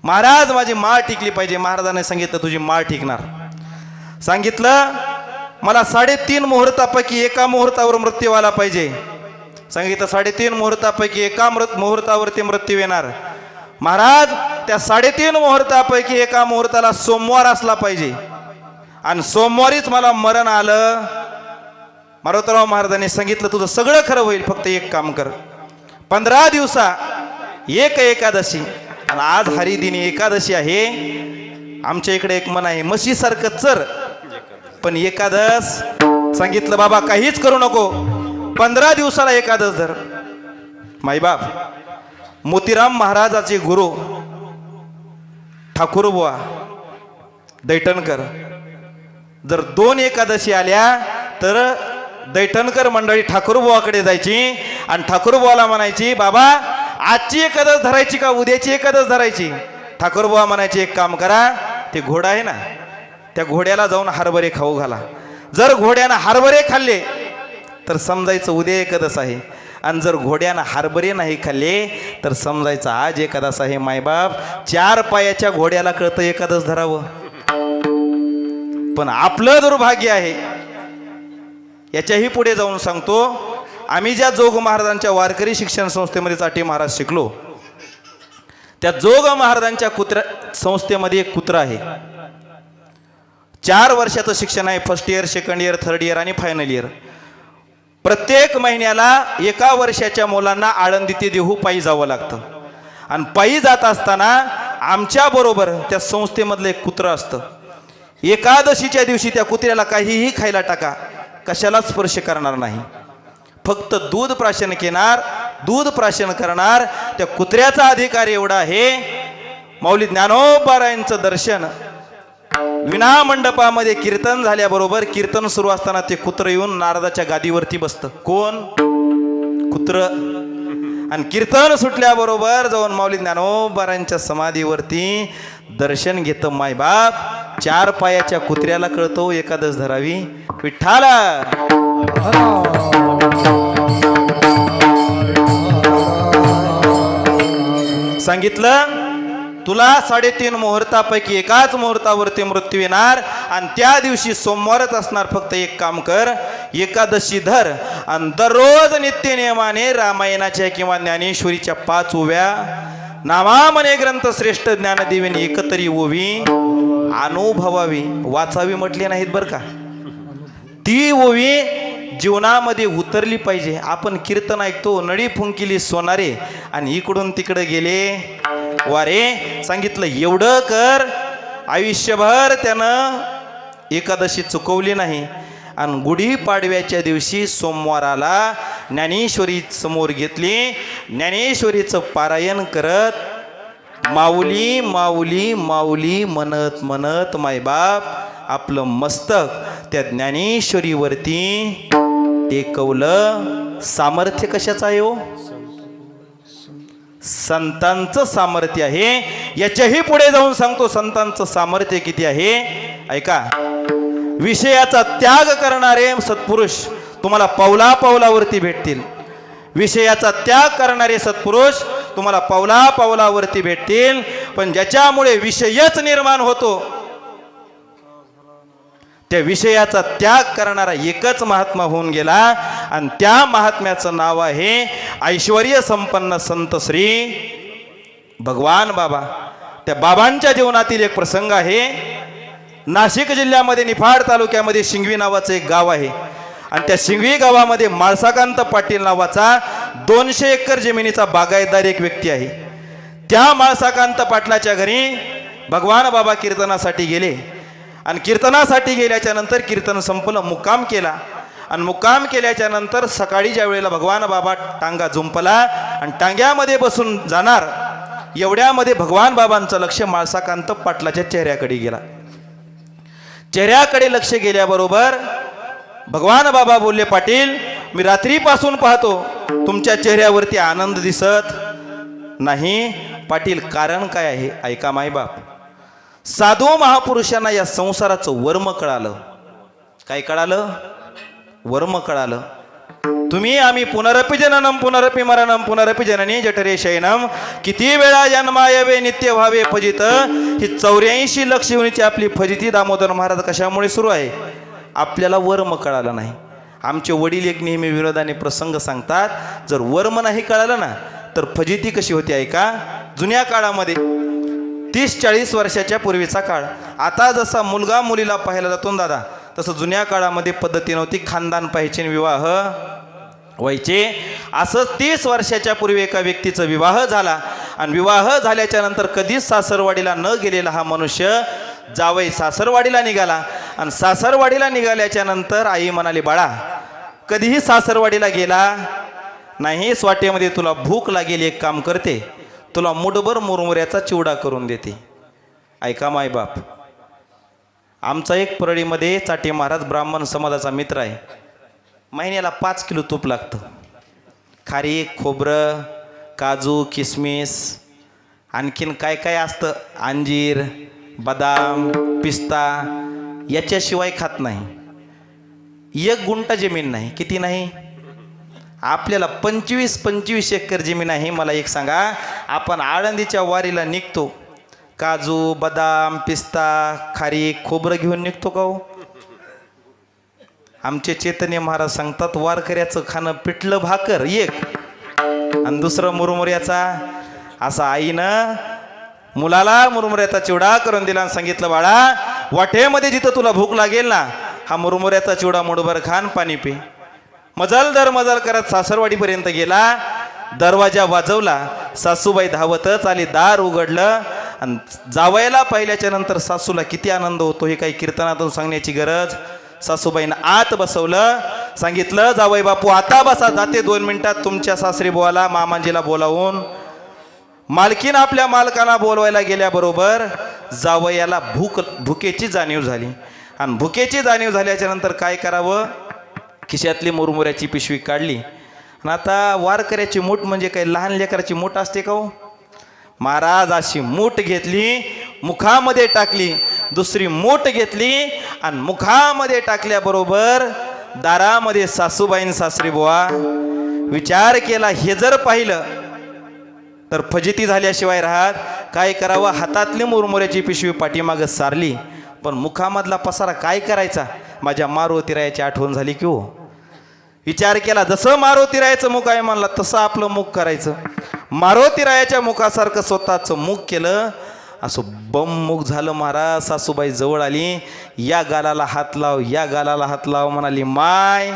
महाराज माझी माळ टिकली पाहिजे. महाराजांनी सांगितलं तुझी माळ टिकणार. सांगितलं मला 3.5 मुहूर्तापैकी एका मुहूर्तावर मृत्यू आला पाहिजे. सांगितलं 3.5 मुहूर्तापैकी एका मुहूर्तावरती मृत्यू येणार. महाराज त्या 3.5 मुहूर्तापैकी एका मुहूर्ताला सोमवार असला पाहिजे आणि सोमवारीच मला मरण आलं. मारोतराव महाराजांनी सांगितलं तुझं सगळं खरं होईल, फक्त एक काम कर. 15 दिवसा एक एकादशी, आणि आज हरिदिनी एकादशी आहे. आमच्या इकडे एक मन आहे, म्हशीसारखं चर पण एकादश. सांगितलं बाबा काहीच करू नको, 15 दिवसाला एकादश धर. माईबाप मोतीराम महाराजाचे गुरु ठाकूरबुवा दैठणकर, जर 2 एकादशी आल्या तर दैठणकर मंडळी ठाकूरबुवाकडे जायची आणि ठाकूरबुवाला म्हणायची बाबा आजची एकादश धरायची का उद्याची एकादश धरायची? ठाकूरबुवा म्हणायचे एक काम करा, ते घोडा आहे ना त्या घोड्याला जाऊन हरभरे खाऊ घाला. जर घोड्यानं हरभरे खाल्ले तर समजायचं उद्या एकादश आहे, आणि जर घोड्यानं हरभरे नाही खाल्ले तर समजायचं आज एकादश आहे. मायबाप 4 पायाच्या घोड्याला कळतं एकादश धरावं, पण आपलं दुर्भाग्य आहे. याच्याही पुढे जाऊन सांगतो, आम्ही ज्या जोग महाराजांच्या वारकरी शिक्षण संस्थेमध्ये चाटे महाराज शिकलो, त्या जोग महाराजांच्या संस्थेमध्ये एक कुत्रा आहे. 4 वर्षाचं शिक्षण आहे. 1st year, 2nd year, 3rd year आणि फायनल इयर. प्रत्येक महिन्याला 1 वर्षाच्या मुलांना आळंदी ते देहू पायी जावं लागतं, आणि पायी जात असताना आमच्या बरोबर त्या संस्थेमधलं एक कुत्रं असतं. एकादशीच्या दिवशी त्या कुत्र्याला काहीही खायला टाका, कशाला स्पर्श करणार नाही, फक्त दूध प्राशन करणार. त्या कुत्र्याचा अधिकार एवढा आहे, माऊली ज्ञानोबारायांचं दर्शन विनामंडपामध्ये कीर्तन झाल्याबरोबर कीर्तन सुरू असताना ते कुत्रं येऊन नारदाच्या गादीवरती बसतं. कोण? कुत्रं. आणि कीर्तन सुटल्याबरोबर जाऊन माऊली ज्ञानोबारायांच्या समाधीवरती दर्शन घेतं. मायबाप 4 पायाच्या कुत्र्याला कळतो एकादश धरावी. विठ्ठला सांगितलं तुला 3.5 मुहूर्तापैकी एकाच मुहूर्तावरती मृत्यू येणार, आणि त्या दिवशी सोमवारच असणार. फक्त एक काम कर, एकादशी धर आणि दररोज नित्य नियमाने रामायणाच्या किंवा ज्ञानेश्वरीच्या 5 ओव्या नामामने ग्रंथ श्रेष्ठ ज्ञानदेवीने एकतरी ओवी अनुभवावी. वाचावी म्हटली नाहीत बरं का, ती ओवी जीवनामध्ये उतरली पाहिजे. आपण कीर्तन ऐकतो, नळी फुंकिली सोनारे आणि इकडून तिकडे गेले वारे. सांगितलं एवढं कर. आयुष्यभर त्यानं एकादशी चुकवली नाही, आणि गुढीपाडव्याच्या दिवशी सोमवाराला ज्ञानेश्वरी समोर घेतली. ज्ञानेश्वरीचं पारायण करत माऊली माऊली माऊली म्हणत म्हणत मायबाप आपलं मस्तक त्या ज्ञानेश्वरीवरती टेकवलं. सामर्थ्य कशाचं आहे हो? संतांचं सामर्थ्य आहे. याच्याही पुढे जाऊन सांगतो संतांचं सामर्थ्य किती आहे. ऐका, विषयाचा त्याग करणारे सत्पुरुष तुम्हाला पावला पावलावरती भेटतील. विषयाचा त्याग करणारे सत्पुरुष तुम्हाला पावला पावलावरती भेटतील, पण ज्याच्यामुळे विषयच निर्माण होतो त्या विषयाचा त्याग करणारा एकच महात्मा होऊन गेला, आणि त्या महात्म्याचं नाव आहे ऐश्वर्य संपन्न संत श्री भगवान बाबा. त्या बाबांच्या जीवनातील एक प्रसंग आहे. नाशिक जिल्ह्यामध्ये निफाड तालुक्यामध्ये शिंगवी नावाचं एक गाव आहे, आणि त्या शिंगवी गावामध्ये माळसाकांत पाटील नावाचा 200 एकर जमिनीचा बागायतदार एक व्यक्ती आहे. त्या माळसाकांत पाटलाच्या घरी भगवान बाबा कीर्तनासाठी गेले, आणि कीर्तनासाठी गेल्याच्या नंतर कीर्तन संपलं, मुक्काम केला, आणि मुक्काम केल्याच्या नंतर सकाळी ज्या वेळेला भगवान बाबा टांगा झुंपला आणि टांग्यामध्ये बसून जाणार एवढ्यामध्ये भगवान बाबांचं लक्ष माळसाकांत पाटलाच्या चेहऱ्याकडे गेला. चेहऱ्याकडे लक्ष गेल्याबरोबर भगवान बाबा बोलले, पाटील मी रात्रीपासून पाहतो तुमच्या चेहऱ्यावरती आनंद दिसत नाही. पाटील कारण काय आहे? ऐका मायबाप, साधू महापुरुषांना या संसाराचं वर्म कळालं. काय कळालं? वर्म कळालं. तुम्ही आम्ही पुनरपि जननम पुनरपि मरणम पुनरपि जननी जठरे शयनम, किती वेळा जन्मायवे नित्य व्हावे फजित. ही 84 लक्ष होण्याची आपली फजिती दामोदर महाराज कशामुळे सुरू आहे? आपल्याला वर्म कळालं नाही. आमचे वडील एक नेहमी विनोदाने प्रसंग सांगतात, जर वर्म नाही कळालं ना तर फजिती कशी होती ऐका. जुन्या काळामध्ये 30-40 वर्षाच्या पूर्वीचा काळ. आता जसा मुलगा मुलीला पाहायला जातो ना दादा, तसं जुन्या काळामध्ये पद्धती नव्हती. खानदान पाहिजे, विवाह व्हायचे. असं 30 वर्षाच्या पूर्वी एका व्यक्तीचा विवाह झाला आणि विवाह झाल्याच्या नंतर कधीच सासरवाडीला न गेलेला हा मनुष्य जावई सासरवाडीला निघाला. आणि सासरवाडीला निघाल्याच्या नंतर आई म्हणाली, बाळा कधीही सासरवाडीला गेला नाही, स्वाटेमध्ये तुला भूक लागेल, एक काम करते, तुला मुठभर मुरमुऱ्याचा चिवडा करून देते. ऐका मायबाप, आमचा एक परळीमध्ये चाटे महाराज ब्राह्मण समाजाचा मित्र आहे. महिन्याला 5 किलो तूप लागतं. खारीक, खोबरं, काजू, किसमिस, आणखीन काय काय असतं, अंजीर, बदाम, पिस्ता, याच्याशिवाय खात नाही. 1 गुंठा जमीन नाही. किती नाही? आपल्याला 25 एकर जमीन आहे. मला एक सांगा, आपण आळंदीच्या वारीला निघतो, काजू, बदाम, पिस्ता, खारीक, खोबरं घेऊन निघतो का हो? आमचे चैतन्य महाराज सांगतात, वारकऱ्याचं खाणं पिठलं भाकर एक आणि दुसरं मुरमुऱ्याचा. असं आईनं मुलाला मुरमुऱ्याचा चिवडा करून दिला आणि सांगितलं, बाळा वाटेमध्ये जिथं तुला भूक लागेल ना, हा मुरमुऱ्याचा चिवडा मुठभर खान, पाणी पे. मजल दर मजल करत सासरवाडीपर्यंत गेला. दरवाजा वाजवला, सासूबाई धावतच आली, दार उघडलं आणि जावयाला पाहिल्याच्या नंतर सासूला किती आनंद होतो हे काही कीर्तनातून सांगण्याची गरज. सासूबाईनं आत बसवलं, सांगितलं, जावई बापू आता बसा, जाते 2 मिनिटात तुमच्या सासरी बुवाला मामांजीला बोलावून. मालकीन आपल्या मालकाला बोलवायला गेल्याबरोबर जावयाला भुकेची जाणीव झाली. आणि भुकेची जाणीव झाल्याच्या नंतर काय करावं, खिशातली मुरमुऱ्याची पिशवी काढली. आणि आता वारकऱ्याची मूठ म्हणजे काही लहान लेकराची मूठ असते का हो? महाराज अशी मूठ घेतली, मुखामध्ये टाकली, दुसरी मूठ घेतली आणि मुखामध्ये टाकल्याबरोबर दारामध्ये सासूबाईन सासरी बुवा. विचार केला, हे जर पाहिलं तर फजिती झाल्याशिवाय राहत. काय करावं, हातातली मुरमुऱ्याची पिशवी पाठीमागं सारली, पण मुखामधला पसारा काय करायचा. माझ्या मारुतीरायाची आठवण झाली की हो. विचार केला, जसं मारुतीरायाचं मुख आहे म्हणला तसं आपलं मुख करायचं. मारुतीरायाच्या मुखासारखं स्वतःचं मुख केलं. असं बम मुख झालं. महाराज सासूबाई जवळ आली, या गालाला हात लाव, या गालाला हात लाव म्हणाली. माय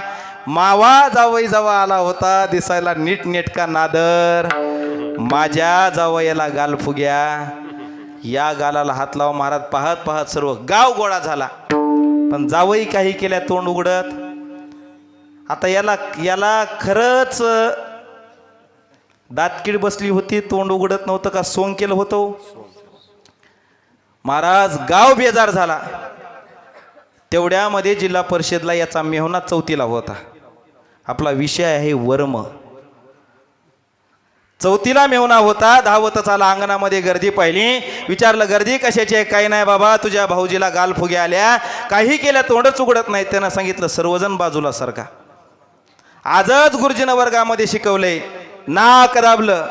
मावा जावई जवळ आला होता, दिसायला नीट नेटका नादर, माझ्या जावयाला गाल फुग्या, या गालाला हात लाव. महाराज पाहत पाहत सर्व गाव गोळा झाला, पण जावई काही केल्या तोंड उघडत. आता याला खरंच दातकीड बसली होती, तोंड उघडत नव्हतं का सोंग केलं होतं. महाराज गाव बेजार झाला. तेवढ्यामध्ये जिल्हा परिषदला याचा मेहुणा 4थीला होता. आपला विषय आहे वर्म. 4थीला मेहुणा होता. धावतच आला, अंगणामध्ये गर्दी पाहिली. विचारलं, गर्दी कशाची आहे? काही नाही बाबा, तुझ्या भाऊजीला गाल फुग्या आल्या, काही केल्या तोंडच उघडत नाही. त्यानं सांगितलं, सर्वजण बाजूला सरका. आजच गुरुजीनं वर्गामध्ये शिकवलंय, नाक दाबलं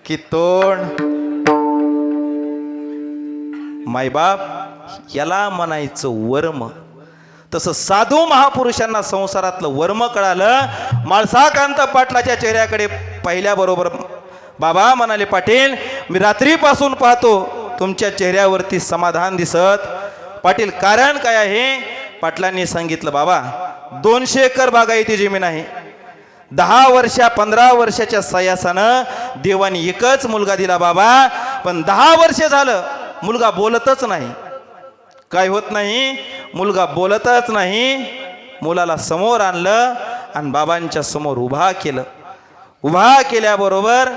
की तोंड. मायबाप याला म्हणायचं वर्म. तसं साधू महापुरुषांना संसारातलं वर्म कळालं. माळसाकांत पाटलाच्या चेहऱ्याकडे पाहिल्याबरोबर बाबा म्हणाले, पाटील मी रात्रीपासून पाहतो तुमच्या चेहऱ्यावरती समाधान दिसत. पाटील कारण काय आहे? पाटलांनी सांगितलं, बाबा 200 एकर बागायती जमीन आहे. 15 वर्षाच्या सयासानं देवानी एकच मुलगा दिला बाबा, पण 10 वर्ष झालं मुलगा बोलतच नाही. काय होत नाही? मुलगा बोलतच नाही. मुलाला समोर आणलं आणि बाबांच्या समोर उभा केलं. उभा केल्याबरोबर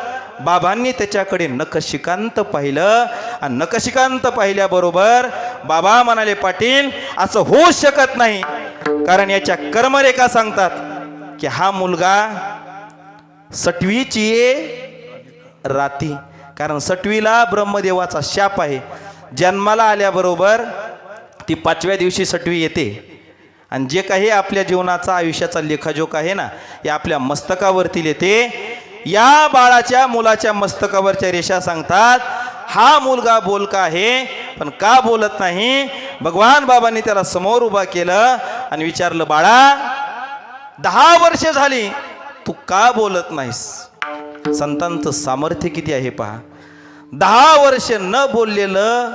बाबांनी त्याच्याकडे नखशिकांत पाहिलं आणि नखशिकांत पाहिल्याबरोबर बाबा म्हणाले, पाटील असं होऊ शकत नाही, कारण याच्या कर्मरेखा सांगतात की हा मुलगा सटवीची राती, कारण सटवीला ब्रह्मदेवाचा शाप आहे. जन्माला आल्याबरोबर ती 5व्या दिवशी सटवी येते आणि जे काही आपल्या जीवनाचा आयुष्याचा लेखाजोख आहे ना, हे आपल्या मस्तकावरती येते. या बाळाच्या मुलाच्या मस्तकावरच्या रेषा सांगतात हा मुलगा बोलका आहे, पण का बोलत नाही. भगवान बाबांनी त्याला समोर उभा केलं आणि विचारलं, बाळा 10 वर्ष झाली तू का बोलत नाहीस. संतांचं सामर्थ्य किती आहे पहा. 10 वर्ष न बोललेलं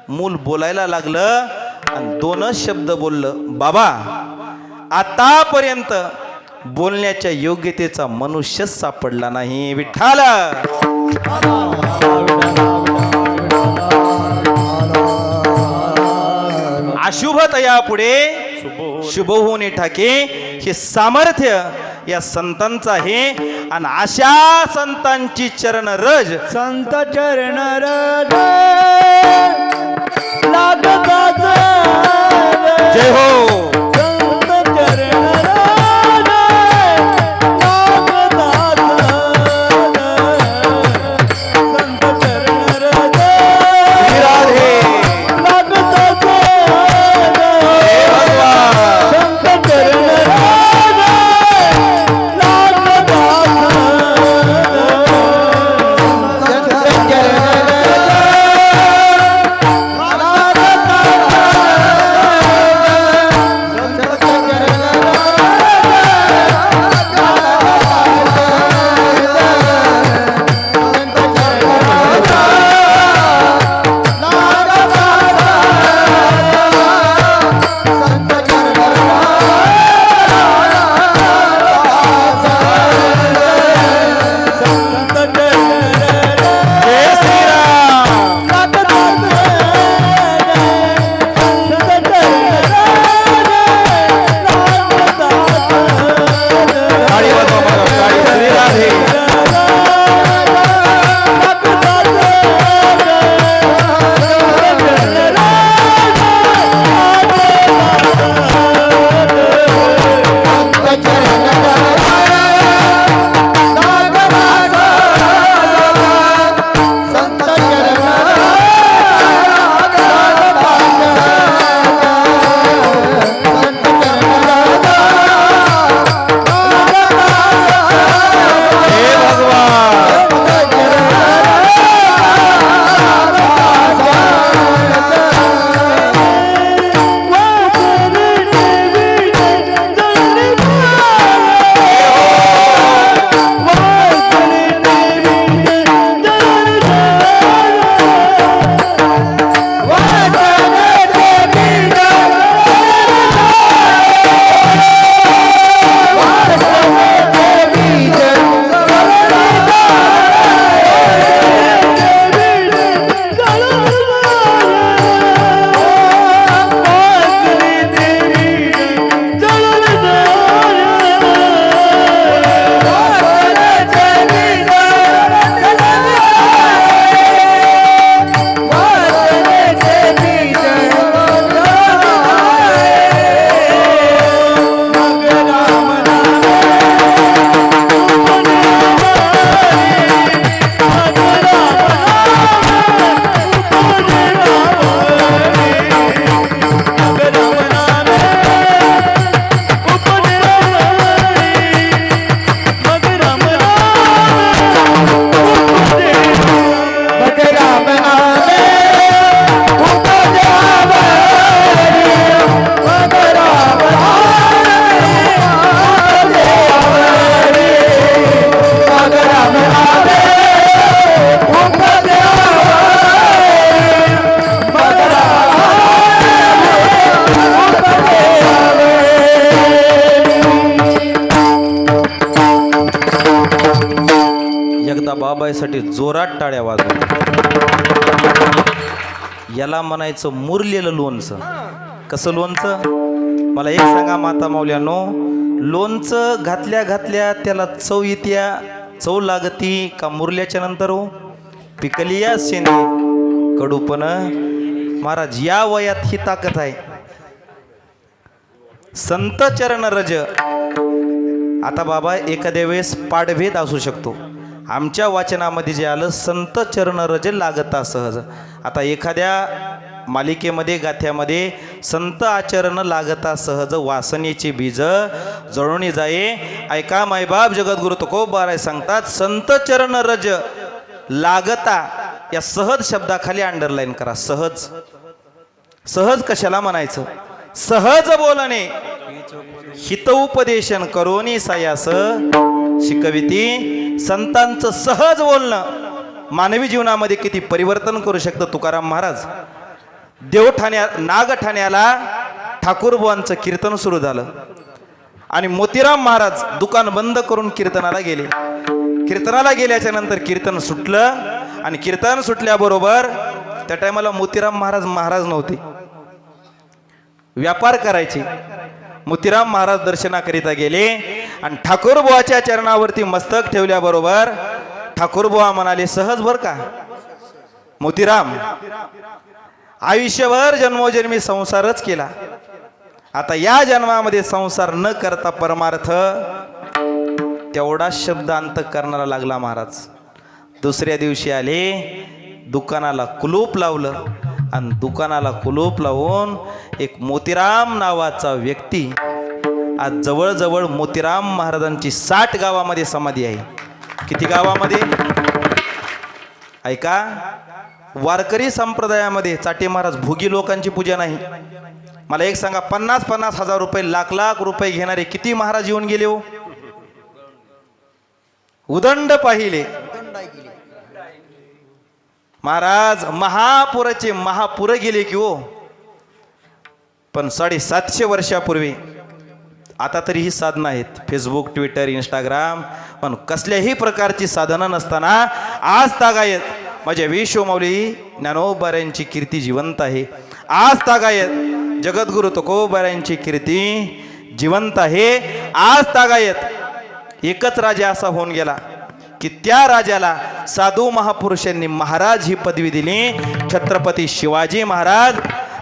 मूल बोलायला लागलं आणि 2च शब्द बोललं, बाबा आतापर्यंत बोलण्याच्या योग्यतेचा मनुष्यच सापडला नाही. विठ्ठल अशुभतया पुढे शुभ होणे ठाके, हे सामर्थ्य या संतांचं आहे. आणि अशा संतांची चरण रज, संत चरण रज लागतात जय हो. संत चरण रज लागतात, संत चरण रज राधे लागतात, हे भगवान. संत चरण रज लागतात. जय श्रीराम. टाळी वाजवा बघा, टाळी. श्री राधे. हे भगवान. एकदा बाबाईसाठी जोरात टाळ्या वाजव. याला म्हणायचं मुरलेलं लोणचं. कसं लोणचं? मला एक सांगा माता माऊल्यानो, लोणचं घातल्या घातल्या त्याला चव येत्या चव लागती का मुरल्याच्या नंतर हो पिकली या शेंदे कडूपण महाराज या वयात ही ताकद आहे संत चरण रज आता बाबा एखाद्या वेळेस पाठभेद असू शकतो आमच्या वाचनामध्ये जे आलं संत चरण रज लागता सहज आता एखाद्या मालिकेमध्ये गाथ्यामध्ये संत आचरण लागता सहज वासनेची बीज जळून जाये ऐका मायबाप जगद्गुरु तुकोबाराय सांगतात संत चरण रज लागता या सहज शब्दाखाली अंडरलाईन करा सहज सहज कशाला म्हणायचं सहज बोलणे हितोपदेशन करोनी सायास शिकविती संतांचं सहज बोलणं मानवी जीवनामध्ये किती परिवर्तन करू शकतं तुकाराम महाराज नागठाण्याला ठाकूरबुवांचं कीर्तन सुरू झालं आणि मोतीराम महाराज दुकान बंद करून कीर्तनाला गेले कीर्तनाला गेल्याच्या नंतर कीर्तन सुटलं आणि कीर्तन सुटल्याबरोबर त्या टायमाला मोतीराम महाराज नव्हते व्यापार करायचे मोतीराम महाराज दर्शनाकरिता गेले आणि ठाकूरबुवाच्या चरणावरती मस्तक ठेवल्याबरोबर ठाकूरबुवा म्हणाले सहज बर का मोतीराम आयुष्यभर जन्मोजन्मी संसारच केला आता या जन्मामध्ये संसार न करता परमार्थ तेवढा शब्द अंतःकरणाला लागला महाराज दुसऱ्या दिवशी आले दुकानाला कुलूप लावलं आणि दुकानाला कुलूप लावून एक मोतीराम नावाचा व्यक्ती आज जवळजवळ मोतीराम महाराजांची 60 गावामध्ये समाधी आहे किती गावामध्ये ऐका वारकरी संप्रदायामध्ये चाटे महाराज भोगी लोकांची पूजा नाही मला एक सांगा 50-50 हजार रुपये लाख रुपये घेणारे किती महाराज येऊन गेले हो उदंड पाहिले महाराज महापुराचे महापुर गेले की हो पण 750 वर्षापूर्वी आता तरी ही साधनं आहेत फेसबुक ट्विटर इंस्टाग्राम पण कसल्याही प्रकारची साधनं नसताना आज तागायत माझ्या विश्वमाऊली ज्ञानोबाऱ्यांची कीर्ती जिवंत आहे आज तागायत जगद्गुरु तुकोबाऱ्यांची कीर्ती जिवंत आहे आज तागायत एकच राजा असा होऊन गेला की त्या राजाला साधू महापुरुषांनी महाराज ही पदवी दिली छत्रपती शिवाजी महाराज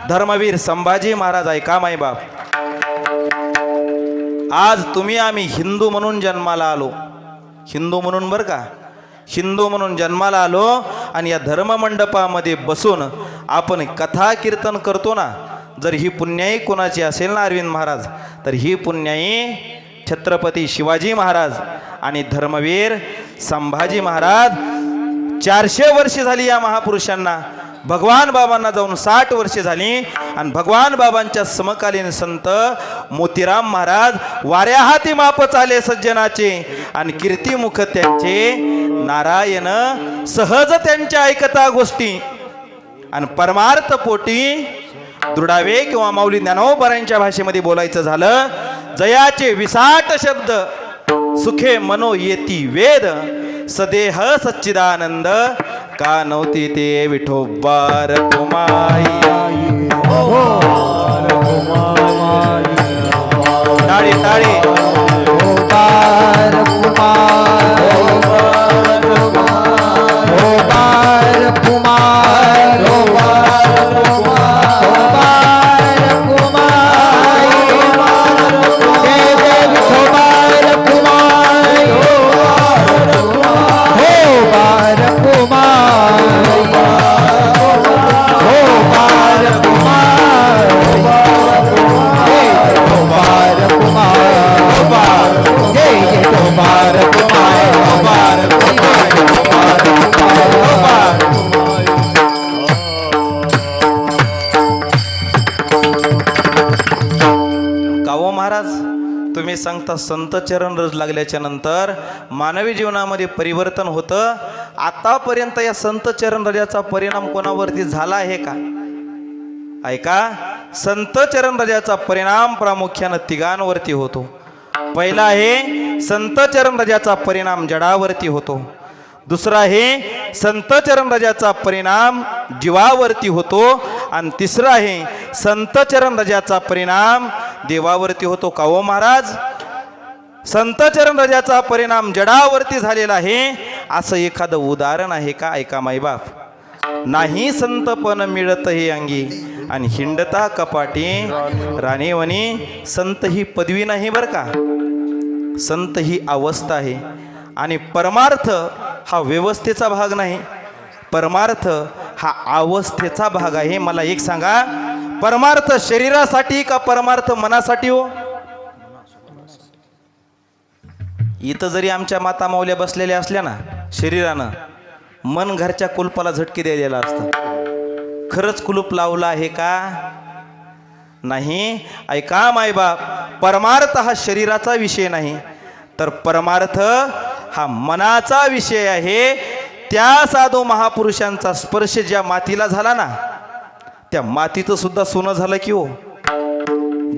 धर्मवीर संभाजी महाराज ऐका मायबाप आज तुम्ही आम्ही हिंदू म्हणून जन्माला आलो हिंदू म्हणून बरं का हिंदू म्हणून जन्माला आलो आणि या धर्ममंडपामध्ये बसून आपण कथा कीर्तन करतो ना जर ही पुण्याई कोणाची असेल ना अरविंद महाराज तर ही पुण्याई छत्रपती शिवाजी महाराज आणि धर्मवीर संभाजी महाराज 400 वर्षे झाली या महापुरुषांना भगवान बाबांना जाऊन 60 वर्षे झाली आणि भगवान बाबांच्या समकालीन संत मोतीराम महाराज वाऱ्या हाती माप चाले सज्जनाचे आणि कीर्तिमुख त्यांचे नारायण सहज त्यांच्या ऐकता गोष्टी आणि परमार्थ पोटी दृढावे किंवा माऊली ज्ञानोबाऱ्यांच्या भाषेमध्ये बोलायचं झालं जयाचे विसाट शब्द सुखे मनो येती वेद सदेह सच्चिदानंद का नव्हती ते विठोबार कुमाई टाळी टाळी तुम्ही सांगता संत चरण रज लागल्याच्या नंतर मानवी जीवनामध्ये परिवर्तन होतं आतापर्यंत या संत चरण रजाचा परिणाम कोणावरती झाला आहे का ऐका संत चरण रजाचा परिणाम प्रामुख्याने तिघांवरती होतो पहिला आहे संत चरण रजाचा परिणाम जडावरती होतो दुसरा आहे संत चरण रजाचा परिणाम जीवावरती होतो आणि तिसरा आहे संत चरण रजाचा परिणाम देवावरती होतो का हो महाराज संत चरण रजाचा परिणाम जडावरती झालेला आहे असं एखादं उदाहरण आहे का? ऐका माईबाप, नाही संतपण मिळत हे अंगी आणि हिंडता कपाटी राणीवणी. संत ही पदवी नाही बरं का, संत ही अवस्था आहे. आणि परमार्थ हा व्यवस्थेचा भाग नाही, परमार्थ हा अवस्थेचा भाग आहे. मला एक सांगा, परमार्थ शरीरासाठी का परमार्थ मनासाठी हो? इथं जरी आमच्या माता माऊल्या बसलेल्या असल्या ना, शरीरानं मन घरच्या कुलपाला झटके द्यायला असतं. खरंच कुलूप लावलं आहे का? नाही. ऐका मायबाप, परमार्थ हा शरीराचा विषय नाही, तर परमार्थ हा मनाचा विषय आहे. त्या साधू महापुरुषांचा स्पर्श ज्या मातीला झाला ना, त्या मातीचं सुद्धा सोनं झालं की हो.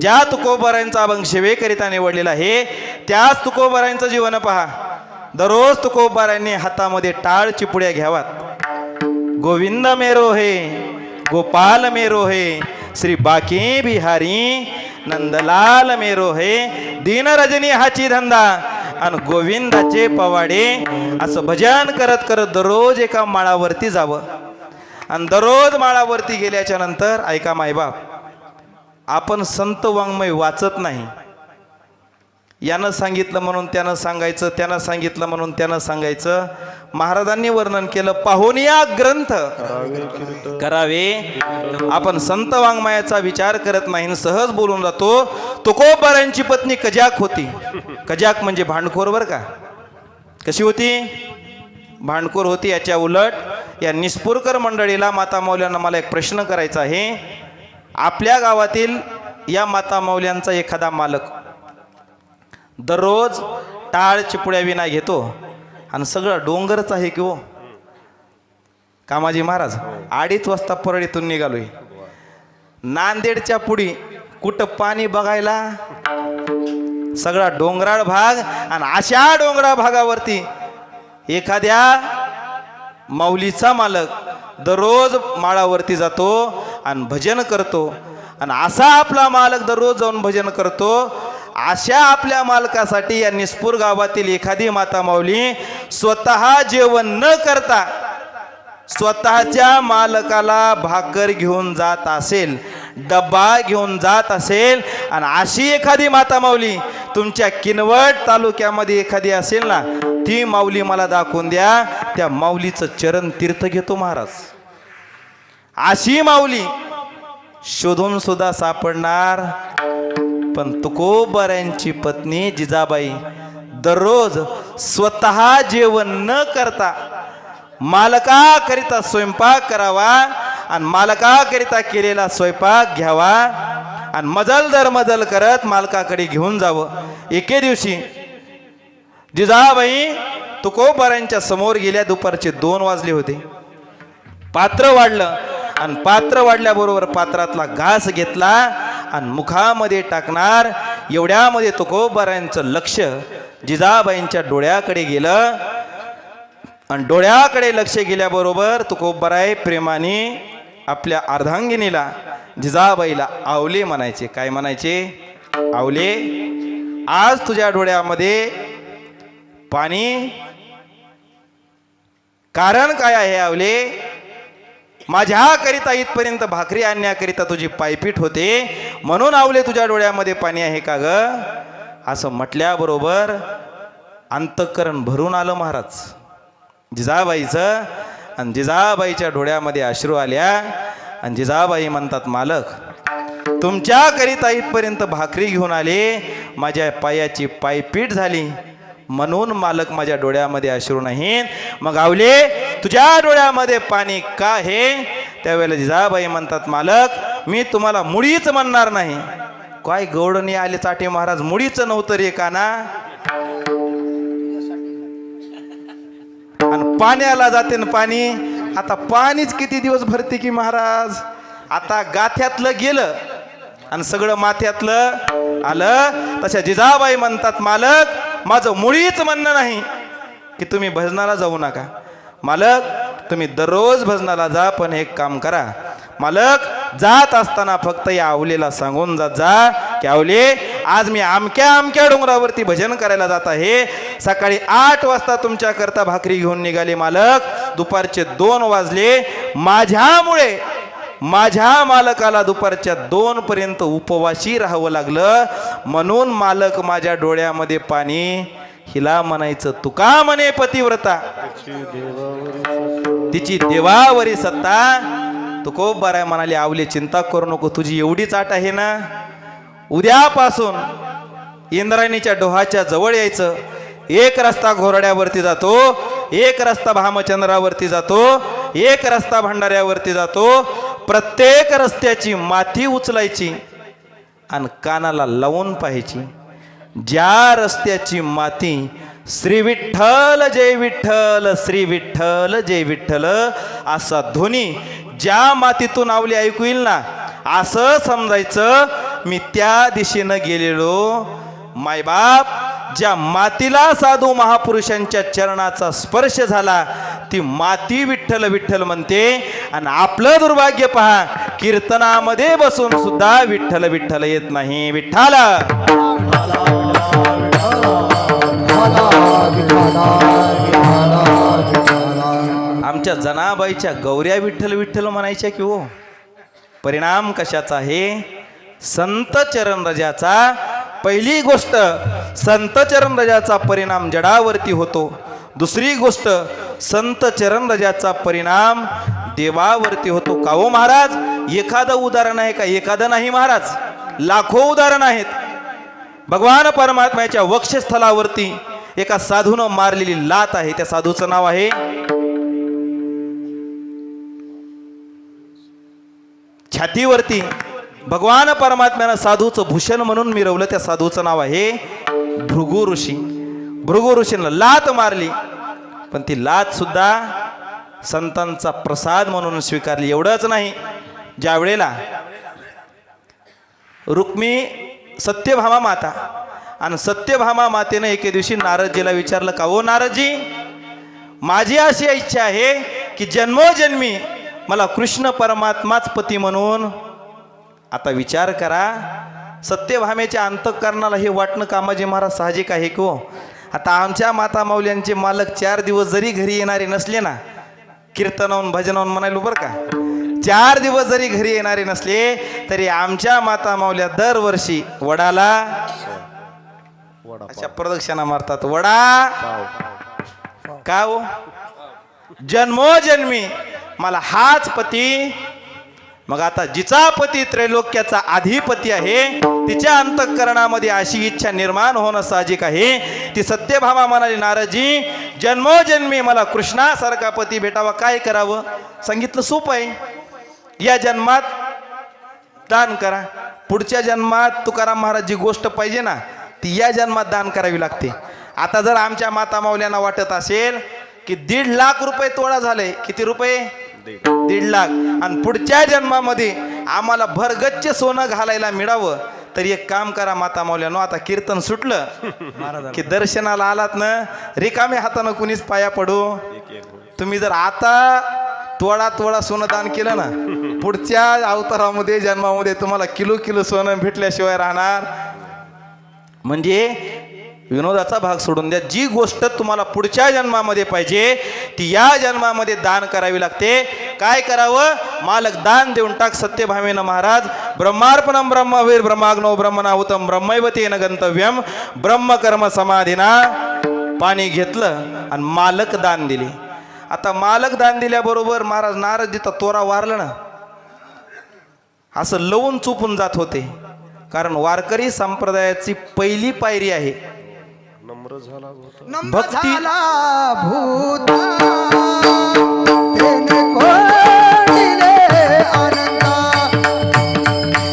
ज्या तुकोबारायांचा अभंग सेवेकरिता निवडलेला आहे, त्याच तुकोबारायांचं जीवन पहा. दररोज तुकोबारायांनी हातामध्ये टाळ चिपुड्या घ्यावात. गोविंद मेरो हे, गोपाल मेरो हे, श्री बाके बिहारी नंदलाल मेरो हे. दीन रजनी हाची धंदा आणि गोविंदाचे पवाडे. असं भजन करत करत दररोज एका माळावरती जावं. आणि दररोज माळावरती गेल्याच्या नंतर ऐका मायबाप, आपण संत वाङ्मय वाचत नाही. यानं सांगितलं म्हणून त्यानं सांगायचं, त्यानं सांगितलं म्हणून त्यानं सांगायचं. महाराजांनी वर्णन केलं, पाहून या ग्रंथ करावे. आपण संत वाङ्मयाचा विचार करत नाही, सहज बोलून जातो. तुकोबारायांची पत्नी कजाक होती. कजाक म्हणजे भांडखोर बरं का. कशी होती? भांडखोर होती. याच्या उलट या निस्फुरकर मंडळीला, माता माऊल्यांना मला एक प्रश्न करायचा आहे. आपल्या गावातील या माता माऊल्यांचा एखादा मालक दररोज टाळ चिपुड्या विना घेतो आणि सगळं डोंगरच आहे की हो. कामाजी महाराज 2:30 वाजता परळीतून निघालोय. नांदेडच्या पुढी कुठं पाणी बघायला? सगळा डोंगराळ भाग. आणि अशा डोंगराळ भागावरती एखाद्या माऊलीचा मालक दररोज माळावरती जातो आणि भजन करतो. आणि असा आपला मालक दररोज जाऊन भजन करतो. अशा आपल्या मालकासाठी या निस्पूर गावातील एखादी माता माऊली स्वतः जेवण न करता स्वतःच्या मालकाला भाकर घेऊन जात असेल, डब्बा घेऊन जात असेल. आणि अशी एखादी माता माऊली तुमच्या किनवट तालुक्यामध्ये एखादी असेल ना, ती माऊली मला दाखवून द्या. त्या माऊलीचं चरण तीर्थ घेतो महाराज. अशी माऊली शोधून सुद्धा सापडणार. पण तुकोबारायांची पत्नी जिजाबाई दररोज स्वतः जेवण न करता मालकाकरिता स्वयंपाक करावा आणि मालकाकरिता केलेला स्वयंपाक घ्यावा आणि मजल दर मजल करत मालकाकडे घेऊन जावं. एके दिवशी जिजाबाई तुकोबारायांच्या समोर गेल्या. दुपारचे 2 वाजले होते. पात्र वाढलं आणि पात्र वाढल्याबरोबर पात्रातला घास घेतला आणि मुखामध्ये टाकणार. एवढ्यामध्ये तुकोबारायांचं लक्ष जिजाबाईंच्या डोळ्याकडे गेलं. आणि डोळ्याकडे लक्ष गेल्याबरोबर तुकोबाराय प्रेमाने आपल्या अर्धांगिनीला जिजाबाईला आवले म्हणायचे. काय म्हणायचे? आवले, आज तुझ्या डोळ्यामध्ये पाणी कारण काय आहे आवले? माझ्याकरिता इथपर्यंत भाकरी आणण्याकरिता तुझी पायपीट होते, म्हणून आवले तुझ्या डोळ्यामध्ये पाणी आहे का ग? असं म्हटल्याबरोबर अंतःकरण भरून आलं महाराज जिजाबाईचं. आणि जिजाबाईच्या डोळ्यामध्ये अश्रू आल्या. आणि जिजाबाई म्हणतात, मालक तुमच्याकरिता इथपर्यंत भाकरी घेऊन आले, माझ्या पायाची पायपीट झाली, म्हणून मालक माझ्या डोळ्यामध्ये अश्रू नाही. मग आवले तुझ्या डोळ्यामध्ये पाणी का आहे? त्यावेळेला जिजाबाई म्हणतात, मालक मी तुम्हाला मुळीच म्हणणार नाही. काय गौडणी आले चाटे महाराज, मुळीच नव्हतं रे काना. आणि पाण्याला जाते ना पाणी. आता पाणीच किती दिवस भरते की महाराज. आता गाथ्यातलं गेलं आणि सगळं माथ्यातलं आलं. तशा जिजाबाई म्हणतात, मालक माझं मुळीच म्हणणं नाही की तुम्ही भजनाला जाऊ नका. मालक तुम्ही दररोज भजनाला जा, पण एक काम करा मालक, जात असताना फक्त या आवलेला सांगून जात जा की आवले आज मी अमक्या डोंगरावरती भजन करायला जात आहे. सकाळी 8 वाजता तुमच्याकरता भाकरी घेऊन निघाले मालक. दुपारचे 2 वाजले. माझ्यामुळे माझ्या मालकाला दुपारच्या 2 पर्यंत उपवाशी राहावं लागलं. म्हणून मालक माझ्या डोळ्यामध्ये पाणी. हिला म्हणायचं तुका म्हणे पतिव्रता, तिची देवावरी सत्ता. तुकोबाराय म्हणाले आवले चिंता करू नको, तुझी एवढीच आट आहे ना. उद्यापासून इंद्रायणीच्या डोहाच्या जवळ यायचं. एक रस्ता घोरड्यावरती जातो, एक रस्ता भामचंद्रावरती जातो, एक रस्ता भंडाऱ्यावरती जातो. प्रत्येक रस्त्याची माती उचलायची आणि कानाला लावून पाहायची. ज्या रस्त्याची माती श्री विठ्ठल जय विठ्ठल, श्री विठ्ठल जय विठ्ठल असा ध्वनी ज्या मातीतून आवली ऐकू येईल ना, असं समजायचं मी त्या दिशेनं गेलेलो. मायबाप, ज्या मातीला साधू महापुरुषांच्या चरणाचा स्पर्श झाला ती माती विठ्ठल विठ्ठल म्हणते. आणि आपलं दुर्भाग्य पहा, कीर्तनामध्ये बसून सुद्धा विठ्ठल विठ्ठल येत नाही. विठ्ठल आमच्या जनाबाईच्या गौऱ्या विठ्ठल विठ्ठल म्हणायच्या की हो. परिणाम कशाचा आहे? संत चरण रजाचा. पहिली गोष्ट, संत चरण रजाचा परिणाम जडावरती होतो. दुसरी गोष्ट, संत चरण रजाचा परिणाम देवावरती होतो. का हो महाराज? एखादं उदाहरण आहे का? एखादं नाही महाराज, लाखो उदाहरण आहेत. भगवान परमात्म्याच्या वक्षस्थलावरती एका साधूनं मारलेली लात आहे. त्या साधूचं नाव आहे छातीवरती भगवान परमात्म्यानं साधूचं भूषण म्हणून मिरवलं. त्या साधूचं नाव आहे भृगु ऋषी. भृगु ऋषीनं लात मारली, पण ती लात सुद्धा संतांचा प्रसाद म्हणून स्वीकारली. एवढंच नाही, ज्या वेळेला रुक्मी सत्यभामा माता आणि सत्यभामा मातेनं एके दिवशी नारदजीला विचारलं, का हो नारदजी, माझी अशी इच्छा आहे की जन्मोजन्मी मला कृष्ण परमात्माच पती म्हणून. आता विचार करा, सत्यभामेच्या अंतःकरणाला हे वाटणं कामाजी महाराज साहजिक आहे की हो. आता आमच्या माता माऊल्यांचे मालक 4 दिवस जरी घरी येणारे नसले ना, कीर्तनावून भजनावून म्हणायलो बरं का, 4 दिवस जरी घरी येणारे नसले तरी आमच्या माता माऊल्या दरवर्षी वडाला अशा प्रदक्षिणा मारतात. वडा का हो? जन्मोजन्मी मला हाच पती. मग आता जिचा पती त्रैलोक्याचा अधिपती आहे तिच्या अंतःकरणामध्ये अशी इच्छा निर्माण होणं साहजिक आहे. ती सत्यभामा म्हणाली, नारदजी, जन्मोजन्मी मला कृष्णासारखा पती भेटावा, काय करावं? सांगितलं सोपं आहे, या जन्मात दान करा. पुढच्या जन्मात तुकाराम महाराज जी गोष्ट पाहिजे ना ती या जन्मात दान करावी लागते. आता जर आमच्या माता माऊल्यांना वाटत असेल की 1.5 लाख रुपये तोळा झाले, किती रुपये? 1.5 लाख, आणि पुढच्या जन्मामध्ये आम्हाला भरगच्च सोनं घालायला मिळावं, तर एक काम करा माता माऊल्यानो, आता कीर्तन सुटलं की दर्शनाला आलात ना, रिकाम्या हातानं कुणीच पाया पडू. तुम्ही जर आता तोळा सोनं दान केलं ना, पुढच्या अवतारामध्ये जन्मामध्ये तुम्हाला किलो सोनं भेटल्याशिवाय राहणार. म्हणजे विनोदाचा भाग सोडून द्या, जी गोष्ट तुम्हाला पुढच्या जन्मामध्ये पाहिजे ती या जन्मामध्ये दान करावी लागते. काय करावं? मालक दान देऊन टाक. सत्यभामेनं महाराज, ब्रह्मार्पणम ब्रह्मवीर ब्रह्माग्नो ब्रह्मणाहुतम ब्रह्मैवतेन गंतव्यम ब्रह्मकर्म समाधीना. पाणी घेतलं आणि मालक दान दिले. आता मालक दान दिल्याबरोबर महाराज नारदजीचा तोरा वारला ना, असं लवून चुपून जात होते. कारण वारकरी संप्रदायाची पहिली पायरी आहे भक्ती. भूता तेने कोणिले आनंदा,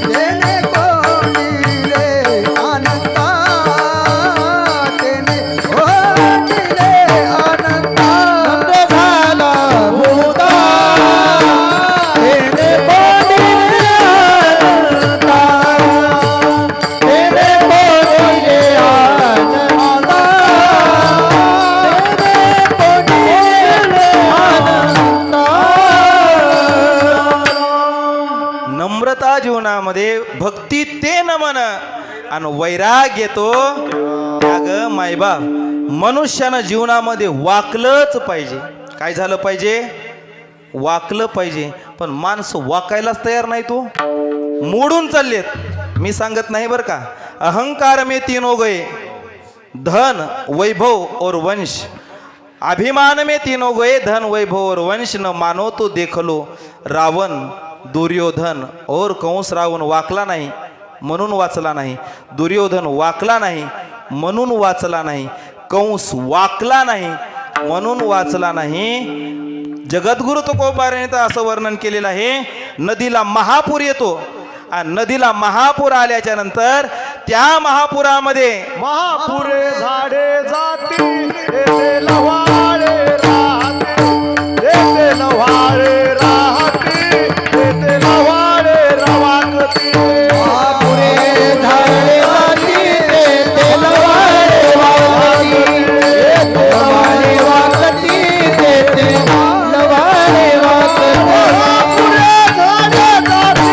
तेने कोणिले आनंदा, तेने कोणिले आनंदा. झाला भूता तेने कोणिले आनंदा, तेने कोणिले आनंदा, तेने कोणिले आनंदा. नम्रता जीवनामध्ये भक्ती ते नमन. आणि वैराग येतो त्याग मायबाप. मनुष्यानं जीवनामध्ये वाकलंच पाहिजे. काय झालं पाहिजे? वाकलं पाहिजे. पण माणसं वाकायलाच तयार नाही. तो मोडून चाललेत. मी सांगत नाही बरं का. अहंकार में तीनों गए, धन वैभव और वंश. अभिमान में तीनों गए, धन वैभव और वंश. न मानो तो देख लो रावण, दुर्योधन और कंस. रावण वाकला नाही म्हणून वाचला नाही, दुर्योधन वाकला नाही म्हणून वाचला नाही, कंस वाकला नाही म्हणून वाचला नाही. जगद्गुरु तुकोबाराने तर असं वर्णन केलेलं आहे. नदीला महापूर येतो आणि नदीला महापूर आल्याच्या नंतर त्या महापुरामध्ये महापुरे झाडे जाती येथे लवाळे राहते, येथे लवाळे राहते, येथे लवाळे रवाकती. महापुरे झाडे जाती येथे लवाळे वाकती, येथे लवाळे वाकती, येथे लवाळे वाकती. महापुरे झाडे जाती,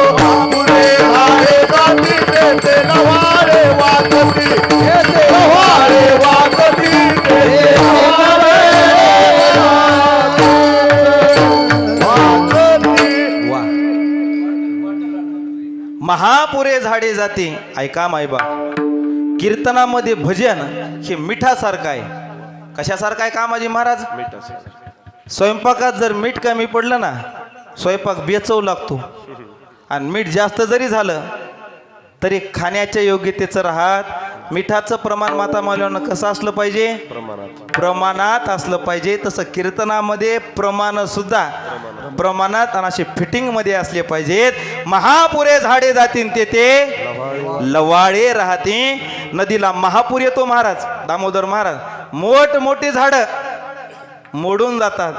महापुरे झाडे जाती येथे लवाळे वाकती, येथे लवाळे वाकती, येथे लवाळे वाकती. वा, महापुरे झाडे जाते. ऐका मायबा, कीर्तनामध्ये भजन हे मिठासारखं आहे. कशासारखं आहे कामाजी महाराज? स्वयंपाकात जर मीठ कमी पडलं ना, स्वयंपाक बेचव लागतो. आणि मीठ जास्त जरी झालं तरी खाण्याच्या योग्यतेचं राहत. मिठाचं प्रमाण माता मालवणं कसं असलं पाहिजे? प्रमाणात असलं पाहिजे. तसं कीर्तनामध्ये प्रमाण सुद्धा प्रमाणात आणि असे फिटिंगमध्ये असले पाहिजेत. महापुरे झाडे जातील तेथे लवाळे राहते. नदीला महापूर येतो महाराज दामोदर महाराज. मोठमोठी झाडं मोडून जातात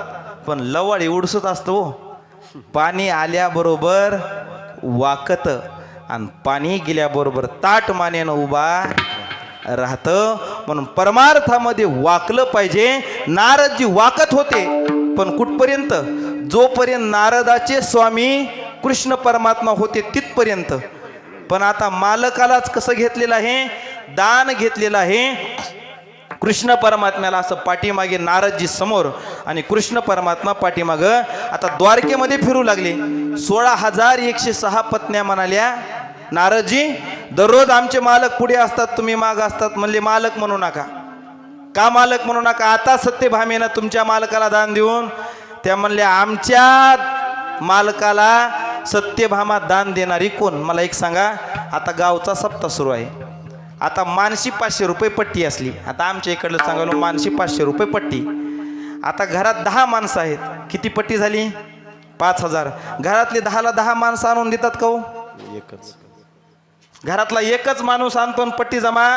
पण लवाळी उडसत असतो. पाणी आल्याबरोबर वाकत आणि पाणी गेल्याबरोबर ताट मानेनं उभा राहतं. म्हणून परमार्थामध्ये वाकलं पाहिजे. नारदजी वाकत होते पण कुठपर्यंत? जोपर्यंत नारदाचे स्वामी कृष्ण परमात्मा होते तिथपर्यंत. पण आता मालकालाच कसं घेतलेलं आहे? दान घेतलेलं आहे. कृष्ण परमात्म्याला असं पाठीमागे नारदजी समोर आणि कृष्ण परमात्मा पाठीमागं. आता द्वारकेमध्ये फिरू लागले. 16,106 पत्न्या म्हणाल्या, नारदजी दररोज आमचे मालक पुढे असतात, तुम्ही माग असतात. म्हणले मालक म्हणू नका. का मालक म्हणू नका? आता सत्यभामेनं तुमच्या मालकाला दान देऊन. त्या म्हणल्या आमच्या मालकाला सत्यभामा दान देणारी कोण? मला एक सांगा. आता गावचा सप्ताह सुरू आहे. आता मानशी 500 रुपये पट्टी असली. आता आमच्या इकडलं सांगायला मानशी 500 रुपये पट्टी. आता घरात 10 माणसं आहेत. किती पट्टी झाली? 5,000. घरातले 10ला 10 माणसं आणून देतात का हो? एकच. घरातला एकच माणूस आणतो आणि पट्टी जमा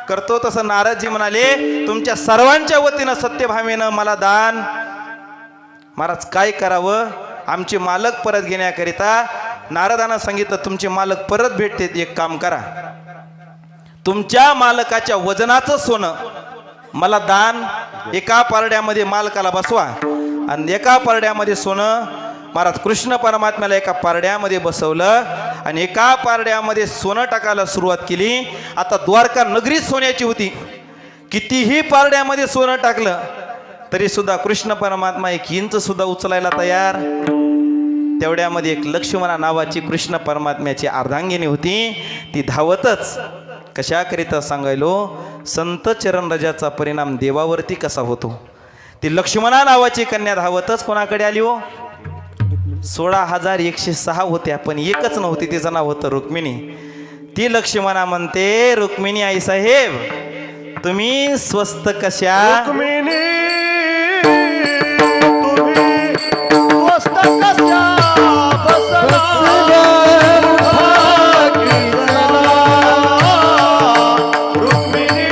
करतो. तसं नारदजी म्हणाले तुमच्या सर्वांच्या वतीनं सत्यभामेनं मला दान. महाराज काय करावं? आमचे मालक परत घेण्याकरिता नारदानं सांगितलं तुमचे मालक परत भेटते. एक काम करा, तुमच्या मालकाच्या वजनाचं सोनं मला दान. एका पारड्यामध्ये मालकाला बसवा आणि एका पारड्यामध्ये सोनं. महाराज कृष्ण परमात्म्याला एका पारड्यामध्ये बसवलं आणि एका पारड्यामध्ये सोनं टाकायला सुरुवात केली. आता द्वारका नगरी सोन्याची होती. कितीही पारड्यामध्ये सोनं टाकलं तरी सुद्धा कृष्ण परमात्मा 1 इंच सुद्धा उचलायला तयार. तेवढ्यामध्ये एक लक्ष्मणा नावाची कृष्ण परमात्म्याची अर्धांगिनी होती. ती धावतच कशाकरिता सांगायलो, संत चरण रजाचा परिणाम देवावरती कसा होतो. ती लक्ष्मणा नावाची कन्या धावतच कोणाकडे आली हो? 16,106 होत्या पण एकच नव्हती. तिचं नाव होतं रुक्मिणी. ती लक्ष्मणा म्हणते, रुक्मिणी आई साहेब तुम्ही स्वस्त कशा? रुक्मिणी तुम्ही स्वस्त कशा बसला भागी जला. रुक्मिणी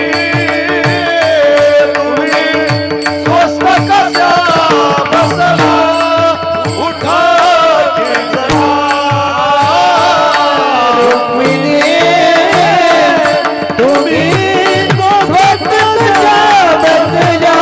तुम्ही स्वस्त कशा बसला उठा की जला. रुक्मिणी तुम्ही स्वस्त कशा बसला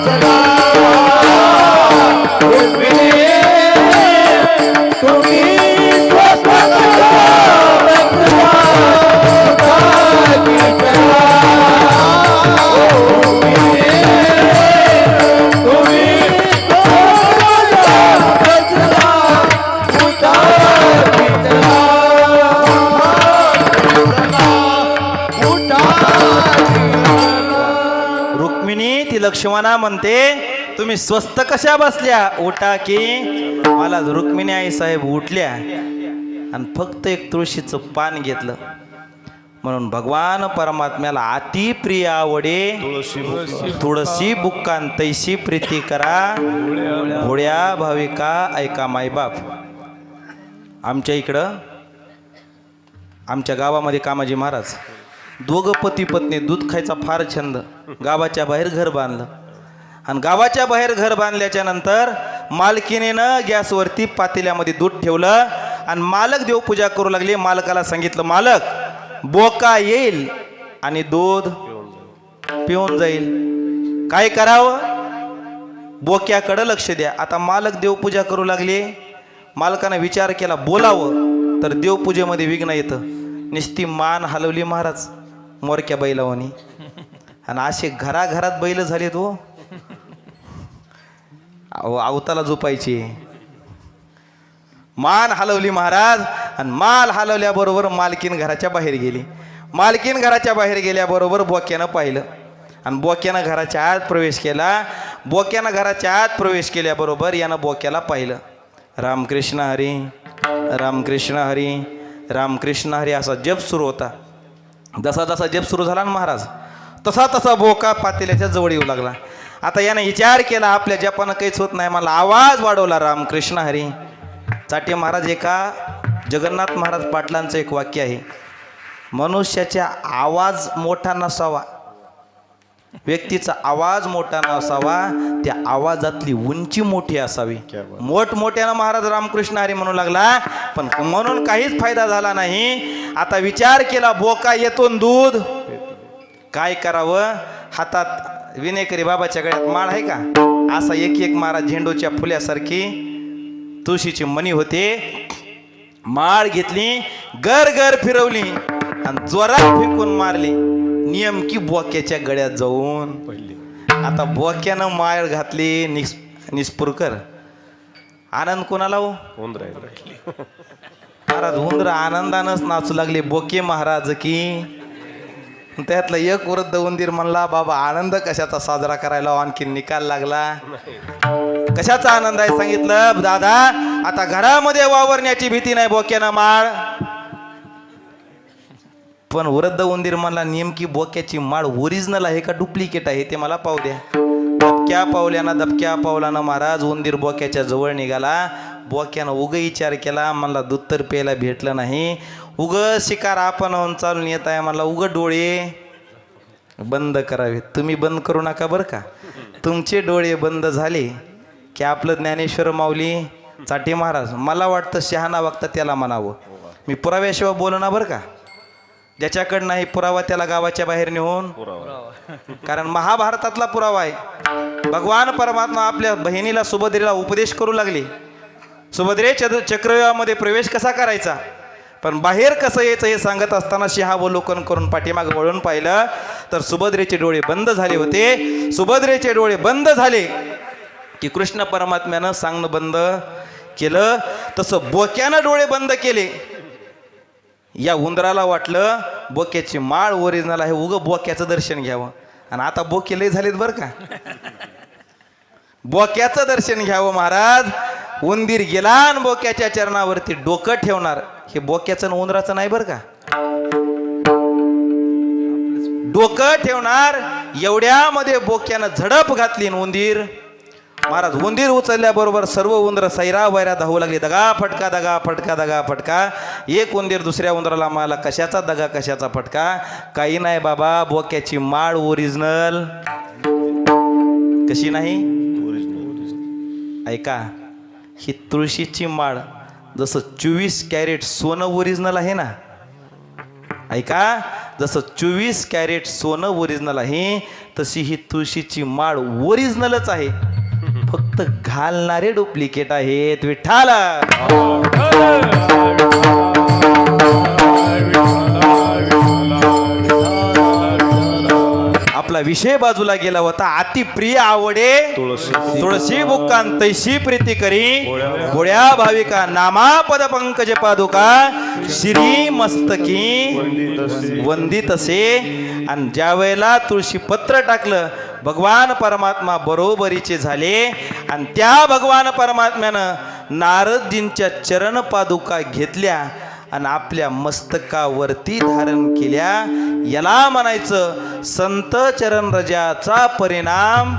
चला रुक्मिणी तुम्ही स्वस्त कशा बसला उठाकी चला रुक्मिणी तुम्ही स्वस्त बसला उठाकी चला रुक्मिणी ती लक्ष्मणा म्हणते तुम्ही स्वस्त कशा बसल्या उठा की मला रुक्मिणी आई साहेब उठल्या आणि फक्त एक तुळशीचं पान घेतलं म्हणून भगवान परमात्म्याला अति प्रिय आवडे तुळशी बुक्कान तैशी प्रीती करा भोळ्या भाविका ऐका मायबाप. आमच्या इकडं आमच्या गावामध्ये कामाजी महाराज दोघं पती पत्नी दूध खायचा फार छंद. गावाच्या बाहेर घर बांधलं आणि गावाच्या बाहेर घर बांधल्याच्या नंतर मालकीनेनं गॅसवरती पातेल्यामध्ये दूध ठेवलं आणि मालक देवपूजा करू लागले. मालकाला सांगितलं मालक बोका येईल आणि दूध पिऊन जाईल, काय करावं? बोक्याकडं लक्ष द्या. आता मालक देवपूजा करू लागले. मालकानं विचार केला बोलावं तर देवपूजेमध्ये विघ्न येतं. नुसती मान हलवली महाराज मोरक्या बैलावानी आणि असे घराघरात बैल झाले तो अवताला झोपायची. मान हलवली महाराज आणि माल हलवल्याबरोबर मालकीन घराच्या बाहेर गेली. मालकीन घराच्या बाहेर गेल्याबरोबर बोक्यानं पाहिलं आणि बोक्यानं घराच्या आत प्रवेश केला. बोक्यानं घराच्या आत प्रवेश केल्याबरोबर यानं बोक्याला पाहिलं. रामकृष्ण हरी रामकृष्ण हरी रामकृष्ण हरी असा जप सुरू होता. जसा जसा जप सुरू झाला ना महाराज तसा तसा बोका पातेल्याच्या जवळ येऊ लागला. आता याने विचार केला आपल्या जपानं काहीच होत नाही, मला आवाज वाढवला रामकृष्ण हरी. चाटे महाराज एका जगन्नाथ महाराज पाटलांचं एक वाक्य आहे, मनुष्याचा आवाज मोठा नसावा, व्यक्तीचा आवाज मोठा नसावा, त्या आवाजातली उंची मोठी असावी. मोठमोठ्यानं महाराज रामकृष्ण हरी म्हणू लागला पण म्हणून काहीच फायदा झाला नाही. आता विचार केला बोका येतो दूध काय करावं. हातात विनेकरी बाबाच्या गळ्यात माळ आहे का, असा एक एक महाराज झेंडूच्या फुल्यासारखी तुळशीची मणी होते. माळ घेतली गर गर फिरवली आणि जोरात फेकून मारली नियमकी बोक्याच्या गळ्यात जाऊन. आता बोक्यानं माळ घातली निस्पुरकर. आनंद कोणाला हो महाराज उंदर आनंदानंच नाचू लागले बोके महाराज की. त्यातला एक वृद्ध उंदीर म्हणला बाबा आनंद कशाचा साजरा करायला आणखी निकाल लागला. कशाचा आनंद आहे सांगितलं दादा आता घरामध्ये वावरण्याची भीती नाही बोक्यानं माळ. पण वृद्ध उंदीर म्हणला नेमकी बोक्याची माळ ओरिजिनल आहे का डुप्लिकेट आहे ते मला पाहू द्या. दबक्या पावलानं महाराज उंदीर बोक्याच्या जवळ निघाला. बोक्यानं उग विचार केला म्हणला दूध तर प्यायला भेटलं नाही, उग शिकार आपण चालून येत आहे म्हणला उग डोळे बंद करावे. तुम्ही बंद करू नका बरं का, तुमचे डोळे बंद झाले की आपलं ज्ञानेश्वर माऊली चाटे महाराज मला वाटतं शहाणा वागता त्याला म्हणावं. मी पुराव्याशिवाय बोलू ना बरं का, ज्याच्याकडं नाही पुरावा त्याला गावाच्या बाहेर नेऊन, कारण महाभारतातला पुरावा आहे. भगवान परमात्मा आपल्या बहिणीला सुभद्रेला उपदेश करू लागले. सुभद्रे चक्रव्यूहामध्ये प्रवेश कसा करायचा पण बाहेर कसं यायचं हे सांगत असताना सिंहावलोकन करून पाठीमाग वळून पाहिलं तर सुभद्रेचे डोळे बंद झाले होते. सुभद्रेचे डोळे बंद झाले की कृष्ण परमात्म्यानं सांगणं बंद केलं. तसं बोक्यानं डोळे बंद केले. या उंदराला वाटलं बोक्याची माळ ओरिजिनल आहे, उगं बोक्याचं दर्शन घ्यावं. आणि आता बोके लय झालेत बरं का, बोक्याचं दर्शन घ्यावं. महाराज उंदीर गेला आणि बोक्याच्या चरणावरती डोकं ठेवणार. हे बोक्याचं आणि उंदराचं नाही बरं का, डोकं ठेवणार. एवढ्यामध्ये बोक्यानं झडप घातली उंदीर. महाराज उंदीर उचलल्याबरोबर सर्व उंदर सैरा वैरा धावू लागले. दगा फटका दगा फटका दगा फटका. एक उंदीर दुसऱ्या उंदराला मला कशाचा दगा कशाचा फटका. काही नाही बाबा बोक्याची माळ ओरिजिनल. कशी नाही ऐका, ही तुळशीची माळ जसं 24 कॅरेट सोनं ओरिजिनल आहे ना, ऐका जसं 24 कॅरेट सोनं ओरिजिनल आहे, तशी ही तुळशीची माळ ओरिजिनलच आहे, फक्त घालणारे डुप्लिकेट आहेत. विठ्ठला आपला विषय बाजूला गेला होता. अति प्रिय आवडे तुळशी बुक्कान तैशी प्रीती करी, गोळ्या भाविका नामा पद पंकज पादुका श्री मस्तकी वंदित असे. आणि ज्या वेळेला तुळशी पत्र टाकलं, भगवान परमात्मा बरोबरीचे झाले. आणि त्या भगवान परमात्म्यानं नारदजींच्या चरण पादुका घेतल्या आणि आपल्या मस्तकावरती धारण केल्या. याला म्हणायचं संत चरण रजाचा परिणाम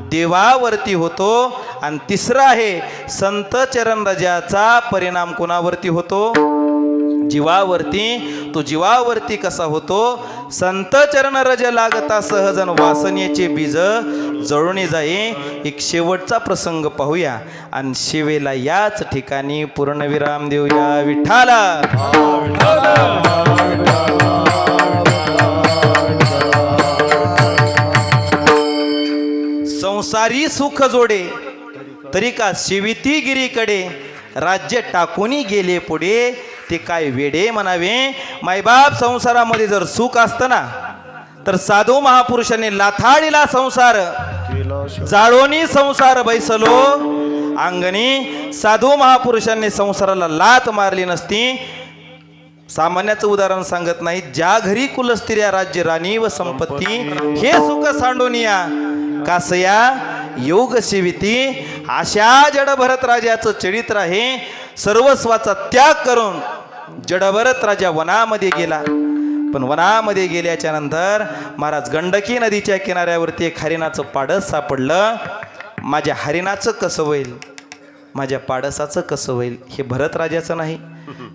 देवावरती होतो. आणि तिसरं आहे संत चरण रजाचा परिणाम कोणावरती होतो? जीवावरती. तो जीवावरती कसा होतो? संत चरण रज लागता सहजन वासनेचे बीज जळून जाई. एक शेवटचा प्रसंग पाहूया आणि शिवेला याच ठिकाणी पूर्णविराम देऊया. विठ्ठला संसारी सुख जोडे तरी का शिविती गिरीकडे, राज्य टाकूनी गेले पुढे ते काय वेडे म्हणावे. मायबाप संसारामध्ये जर सुख असतं ना, तर साधू महापुरुषांनी लाथाडीला संसार जाळोनी संसार बैसलो अंगणी. साधू महापुरुषांनी संसाराला लाथ मारली नसती. सामान्याचं उदाहरण सांगत नाही. ज्या घरी कुलस्त्रिया राज्य राणी व संपत्ती हे सुख सांडून या कासया योग शिविती. अशा जड भरत राजाचं चरित्र आहे. सर्वस्वाचा त्याग करून जडभरत राजा वनामध्ये गेला. पण वनामध्ये गेल्याच्या नंतर महाराज गंडकी नदीच्या किनाऱ्यावरती एक हरिणाचं पाडस सापडलं. माझ्या हरिणाचं कसं होईल, माझ्या पाडसाचं कसं होईल, हे भरत राजाचं नाही.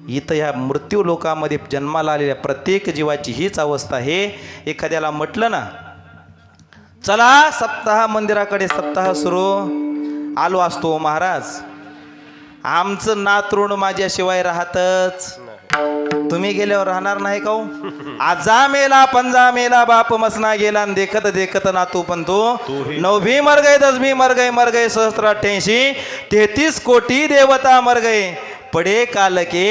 इथं ह्या मृत्यू लोकामध्ये जन्माला आलेल्या प्रत्येक जीवाची हीच अवस्था आहे. एखाद्याला म्हटलं ना, चला सप्ताह मंदिराकडे, सप्ताह सुरू, आलो असतो महाराज, आमचं नातरुण माझ्याशिवाय राहतच, तुम्ही गेल्यावर राहणार नाही का? आजा मेला पंजा मेला बाप मसना गेला, देखत देखत नातू पण तो 9 मर गए 10 मर गए सहस्त्र 33 कोटी देवता मर गए, पडे काल के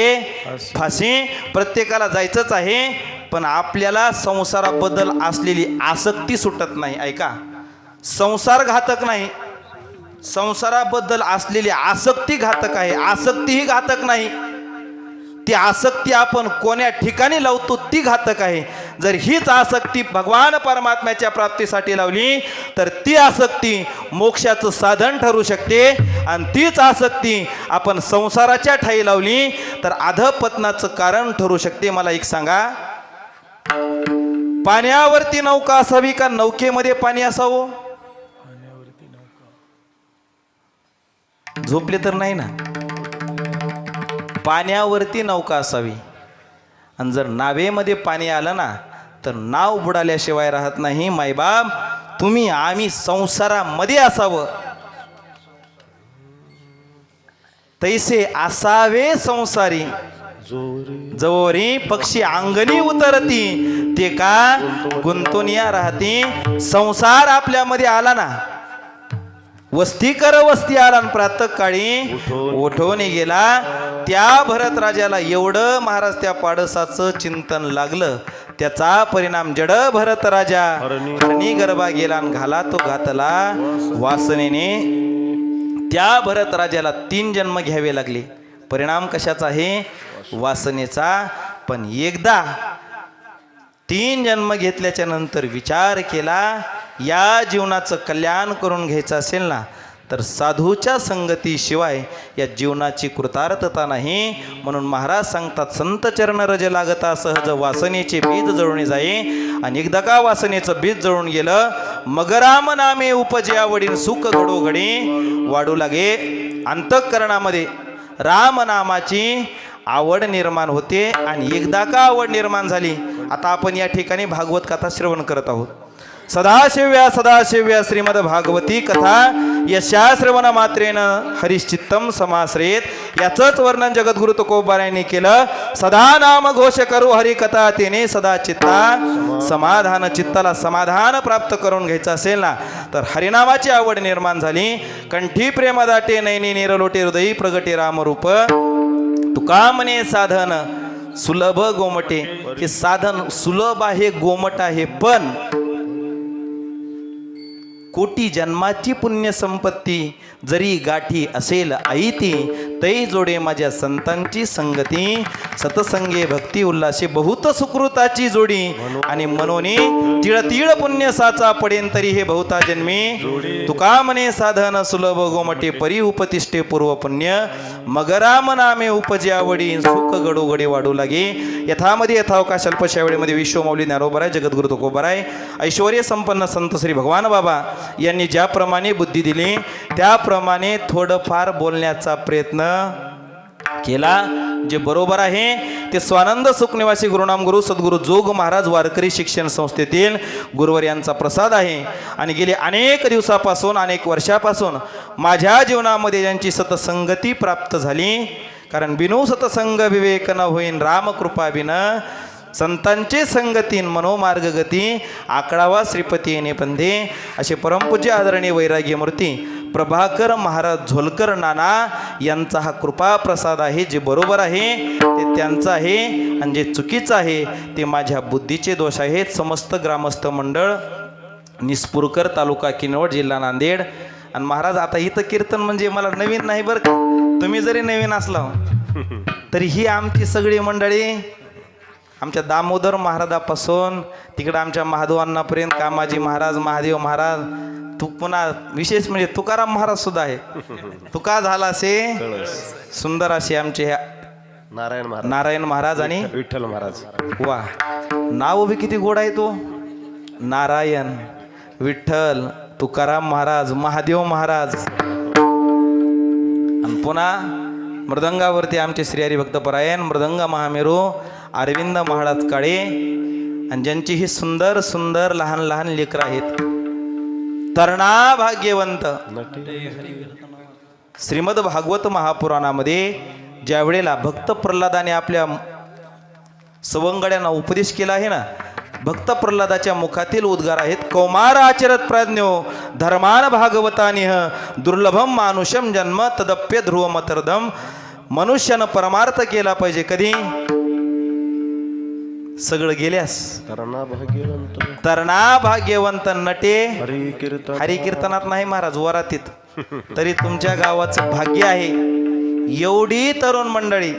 फाशी. प्रत्येकाला जायचंच आहे, पण आपल्याला संसाराबद्दल असलेली आसक्ती सुटत नाही. ऐका, संसार घातक नाही, संसाराबद्दल असलेली आसक्ती घातक आहे. आसक्ती ही घातक नाही, ती आसक्ती आपण कोण्या ठिकाणी लावतो ती घातक आहे. जर हीच आसक्ती भगवान परमात्म्याच्या प्राप्तीसाठी लावली तर ती आसक्ती मोक्षाचं साधन ठरू शकते. आणि तीच आसक्ती आपण संसाराच्या ठाई लावली तर अधपतनाचं कारण ठरू शकते. मला एक सांगा, पाण्यावरती नौका असावी का नौकेमध्ये पाणी असावं? झोपले तर नाही ना. पाण्यावरती नौका असावी. आणि जर नावेमध्ये पाणी आलं ना तर नाव बुडाल्याशिवाय राहत नाही. मायबाप, तुम्ही आम्ही संसारामध्ये असावं, तैसे असावे संसारी. जवरी पक्षी अंगणी उतरती ते का गुंतून या राहती. संसार आपल्यामध्ये आला ना, वस्ती कर वस्ती आला आणि प्रातःकाळी उठवून गेला. त्या भरत राजाला एवढं महाराज त्या पाडसाचं चिंतन लागलं, त्याचा परिणाम जड भरत राजा हरणी गर्भा गेला आणि घाला तो घातला वासनेने. त्या भरत राजाला 3 जन्म घ्यावे लागले. परिणाम कशाचा आहे? वासनेचा. पण एकदा 3 जन्म घेतल्याच्या नंतर विचार केला, या जीवनाचं कल्याण करून घ्यायचं असेल ना तर साधूच्या संगतीशिवाय या जीवनाची कृतार्थता नाही. म्हणून महाराज सांगतात, संत चरण रज लागता सहज वासनेचे बीज जळून जाई. आणि एकदा का वासनेचं बीज जळून गेलं, मग राम नामे उपजे आवडीन सुख घडोघडी वाढू लागे. अंतःकरणामध्ये रामनामाची आवड निर्माण होते. आणि एकदा का आवड निर्माण झाली, आता आपण या ठिकाणी भागवत कथा श्रवण करत आहोत. सदाशिव्या सदाशिव्या श्रीमद भागवती कथा यशा श्रवण मात्रेन हरिश्चित्तम समाश्रयेत. याचंच वर्णन जगद्गुरु तुकोबारायांनी केलं. सदा नाम घोष करू हरिकथा तेने सदा चित्ता समाधान. चित्ताला समाधान प्राप्त करून घ्यायचं असेल ना तर हरिनामाची आवड निर्माण झाली. कंठी प्रेम दाटे नैनी निरलोटे हृदयी प्रगटे रामरूप. तुका म्हणे साधन सुलभ गोमटे. हे साधन सुलभ आहे, गोमट आहे, पण कोटी जन्माची पुण्य संपत्ती जरी गाठी असेल ऐती. तै जोडे माझ्या संतांची संगती. सतसंगे भक्ती उल्हासे बहुत सुकृताची जोडी. आणि मनोनी तिळ तिळ पुण्य साचा पडेन तरी हे बहुता जन्मी. तुका म्हणे साधन सुलभ गोमटे परी उपतिष्ठे पूर्व पुण्य. मगराम नामे उपजे आवडी सुख गडोगडे वाढू लागे. यथामध्ये यथावकाश अल्पशा वेळेमध्ये विश्वमौली ज्ञानोबराय जगद्गुरु तुकोबाराय ऐश्वर्य संपन्न संत श्री भगवान बाबा यांनी ज्याप्रमाणे बुद्धी दिली त्याप्रमाणे थोडंफार बोलण्याचा प्रयत्न केला. जे बरोबर आहे ते स्वानंद सुखनिवासी गुरुनाम गुरु सद्गुरु जोग महाराज वारकरी शिक्षण संस्थेतील गुरुवर यांचा प्रसाद आहे. आणि गेले अनेक दिवसापासून अनेक वर्षापासून माझ्या जीवनामध्ये यांची सतसंगती प्राप्त झाली. कारण बिनु सतसंग विवेक न होईन रामकृपा बिन. संतांचे संगतीन मनोमार्ग गती. आकडावा श्रीपती येणे पंधे. असे परमपूज्य आदरणीय वैराग्य मूर्ती प्रभाकर महाराज झोलकर नाना यांचा हा कृपा प्रसाद आहे. जे बरोबर आहे ते त्यांचं आहे आणि जे चुकीचं आहे ते माझ्या बुद्धीचे दोष आहेत. समस्त ग्रामस्थ मंडळ निस्पूरकर तालुका किनवट जिल्हा नांदेड. आणि महाराज आता इथं कीर्तन म्हणजे मला नवीन नाही बरं का. तुम्ही जरी नवीन असला तरी ही आमची सगळी मंडळी आमच्या दामोदर महाराजापासून तिकडं आमच्या महादेवांनापर्यंत कामाजी महाराज महादेव महाराज तू पुन्हा विशेष म्हणजे तुकाराम महाराज सुद्धा आहे. तुका झाला असे सुंदर असे आमचे ह्या नारायण महाराज आणि विठ्ठल महाराज. वा नाव बी किती गोड आहे तो. नारायण विठ्ठल तुकाराम महाराज महादेव महाराज. आणि पुन्हा मृदंगावरती आमचे श्री हरिभक्तपरायण मृदंग महामेरू अरविंद महाराज काळे. आणि ज्यांची ही सुंदर सुंदर लहान लहान लेकरं आहेत. तरणा भाग्यवंत. श्रीमद भागवत महापुराणामध्ये ज्या वेळेला भक्त प्रल्हादाने आपल्या सवंगड्यांना उपदेश केला आहे ना, भक्त प्रल्हादाच्या मुखातील उद्गार आहेत. कौमार आचरत प्राज्ञो धर्मान भागवतानिह दुर्लभम मानुषम जन्म तदप्य ध्रुव मतरदम. मनुष्यानं परमार्थ केला पाहिजे कधी सगळं गेल्यास. तरणा भाग्यवंत नटे हरिकीर्तनात नाही महाराज वरातीत. तरी तुमच्या गावाचं भाग्य आहे एवढी तरुण मंडळी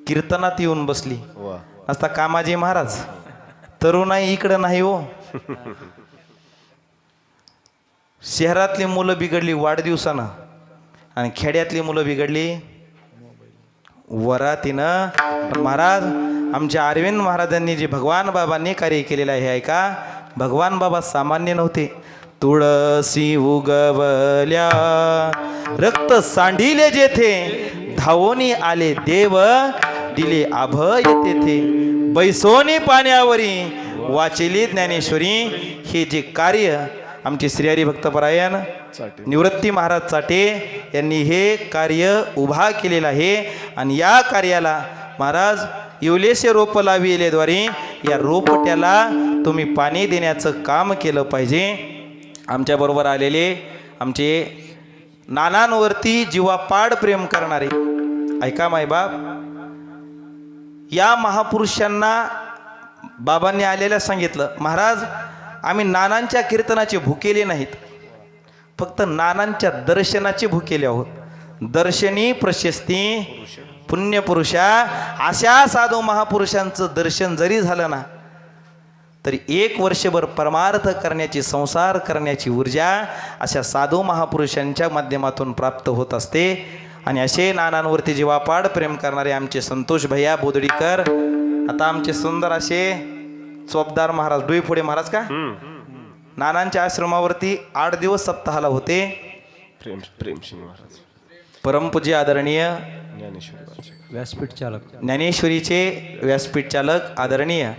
कीर्तनात येऊन बसली. असता कामाजी महाराज तरुणाई इकडं नाही हो. शहरातली मुलं बिघडली वाढदिवसानं आणि खेड्यातली मुलं बिघडली वरातीनं. महाराज आमच्या अरविंद महाराजांनी जे भगवान बाबांनी कार्य केलेलं आहे ऐका. भगवान बाबा सामान्य नव्हते. तुळसी उगवल्या रक्त सांडिले जेथे धावोनी आले देव दिले अभय तेथे. बैसोनी पाण्यावरी वाचेली ज्ञानेश्वरी. हे जे कार्य आमचे श्री हरिभक्तपरायण निवृत्ती महाराज चाटे यांनी हे कार्य उभा केलेलं आहे. आणि या कार्याला महाराज येवलेसे रोप लाविलेद्वारे या रोपट्याला तुम्ही पाणी देण्याचं काम केलं पाहिजे. आमच्याबरोबर आलेले आमचे नानांवरती जीवापाड प्रेम करणारे ऐका मायबाप. या महापुरुषांना बाबांनी आलेल्या सांगितलं महाराज आम्ही नानांच्या कीर्तनाचे भुकेले नाहीत, फक्त नानांच्या दर्शनाचे भुकेले आहोत. दर्शनी प्रशस्ती पुण्यपुरुषा अशा साधू महापुरुषांचं दर्शन जरी झालं ना तरी 1 वर्षभर परमार्थ करण्याची संसार करण्याची ऊर्जा अशा साधू महापुरुषांच्या माध्यमातून प्राप्त होत असते. आणि असे नानांवरती जीवापाड प्रेम करणारे आमचे संतोष भैया बोदडीकर. आता आमचे सुंदर असे चोपदार महाराज डुईफोडे महाराज का नानांच्या आश्रमावरती 8 दिवस सप्ताहाला होते. प्रेमसिंग महाराज परमपूज्य आदरणीय व्यासपीठ चालक ज्ञानेश्वरीचे व्यासपीठ चालक आदरणीय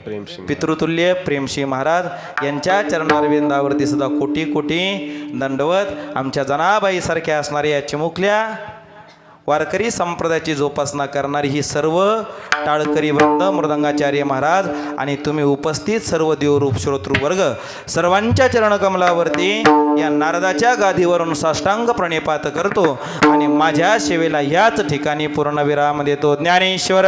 पितृतुल्य प्रेमसिंह महाराज यांच्या चरणारविंदावरती सुद्धा कोटी कोटी दंडवत. आमच्या जनाबाई सारख्या असणाऱ्या या चिमुकल्या वारकरी संप्रदायाची जोपासना करणारी ही सर्व टाळकरी वृंद, मृदंगाचार्य महाराज आणि तुम्ही उपस्थित सर्व देवरूप श्रोतृवर्ग सर्वांच्या चरणकमलावरती या नारदाच्या गादीवरून साष्टांग प्रणिपात करतो आणि माझ्या सेवेला याच ठिकाणी पूर्णविराम देतो. ज्ञानेश्वर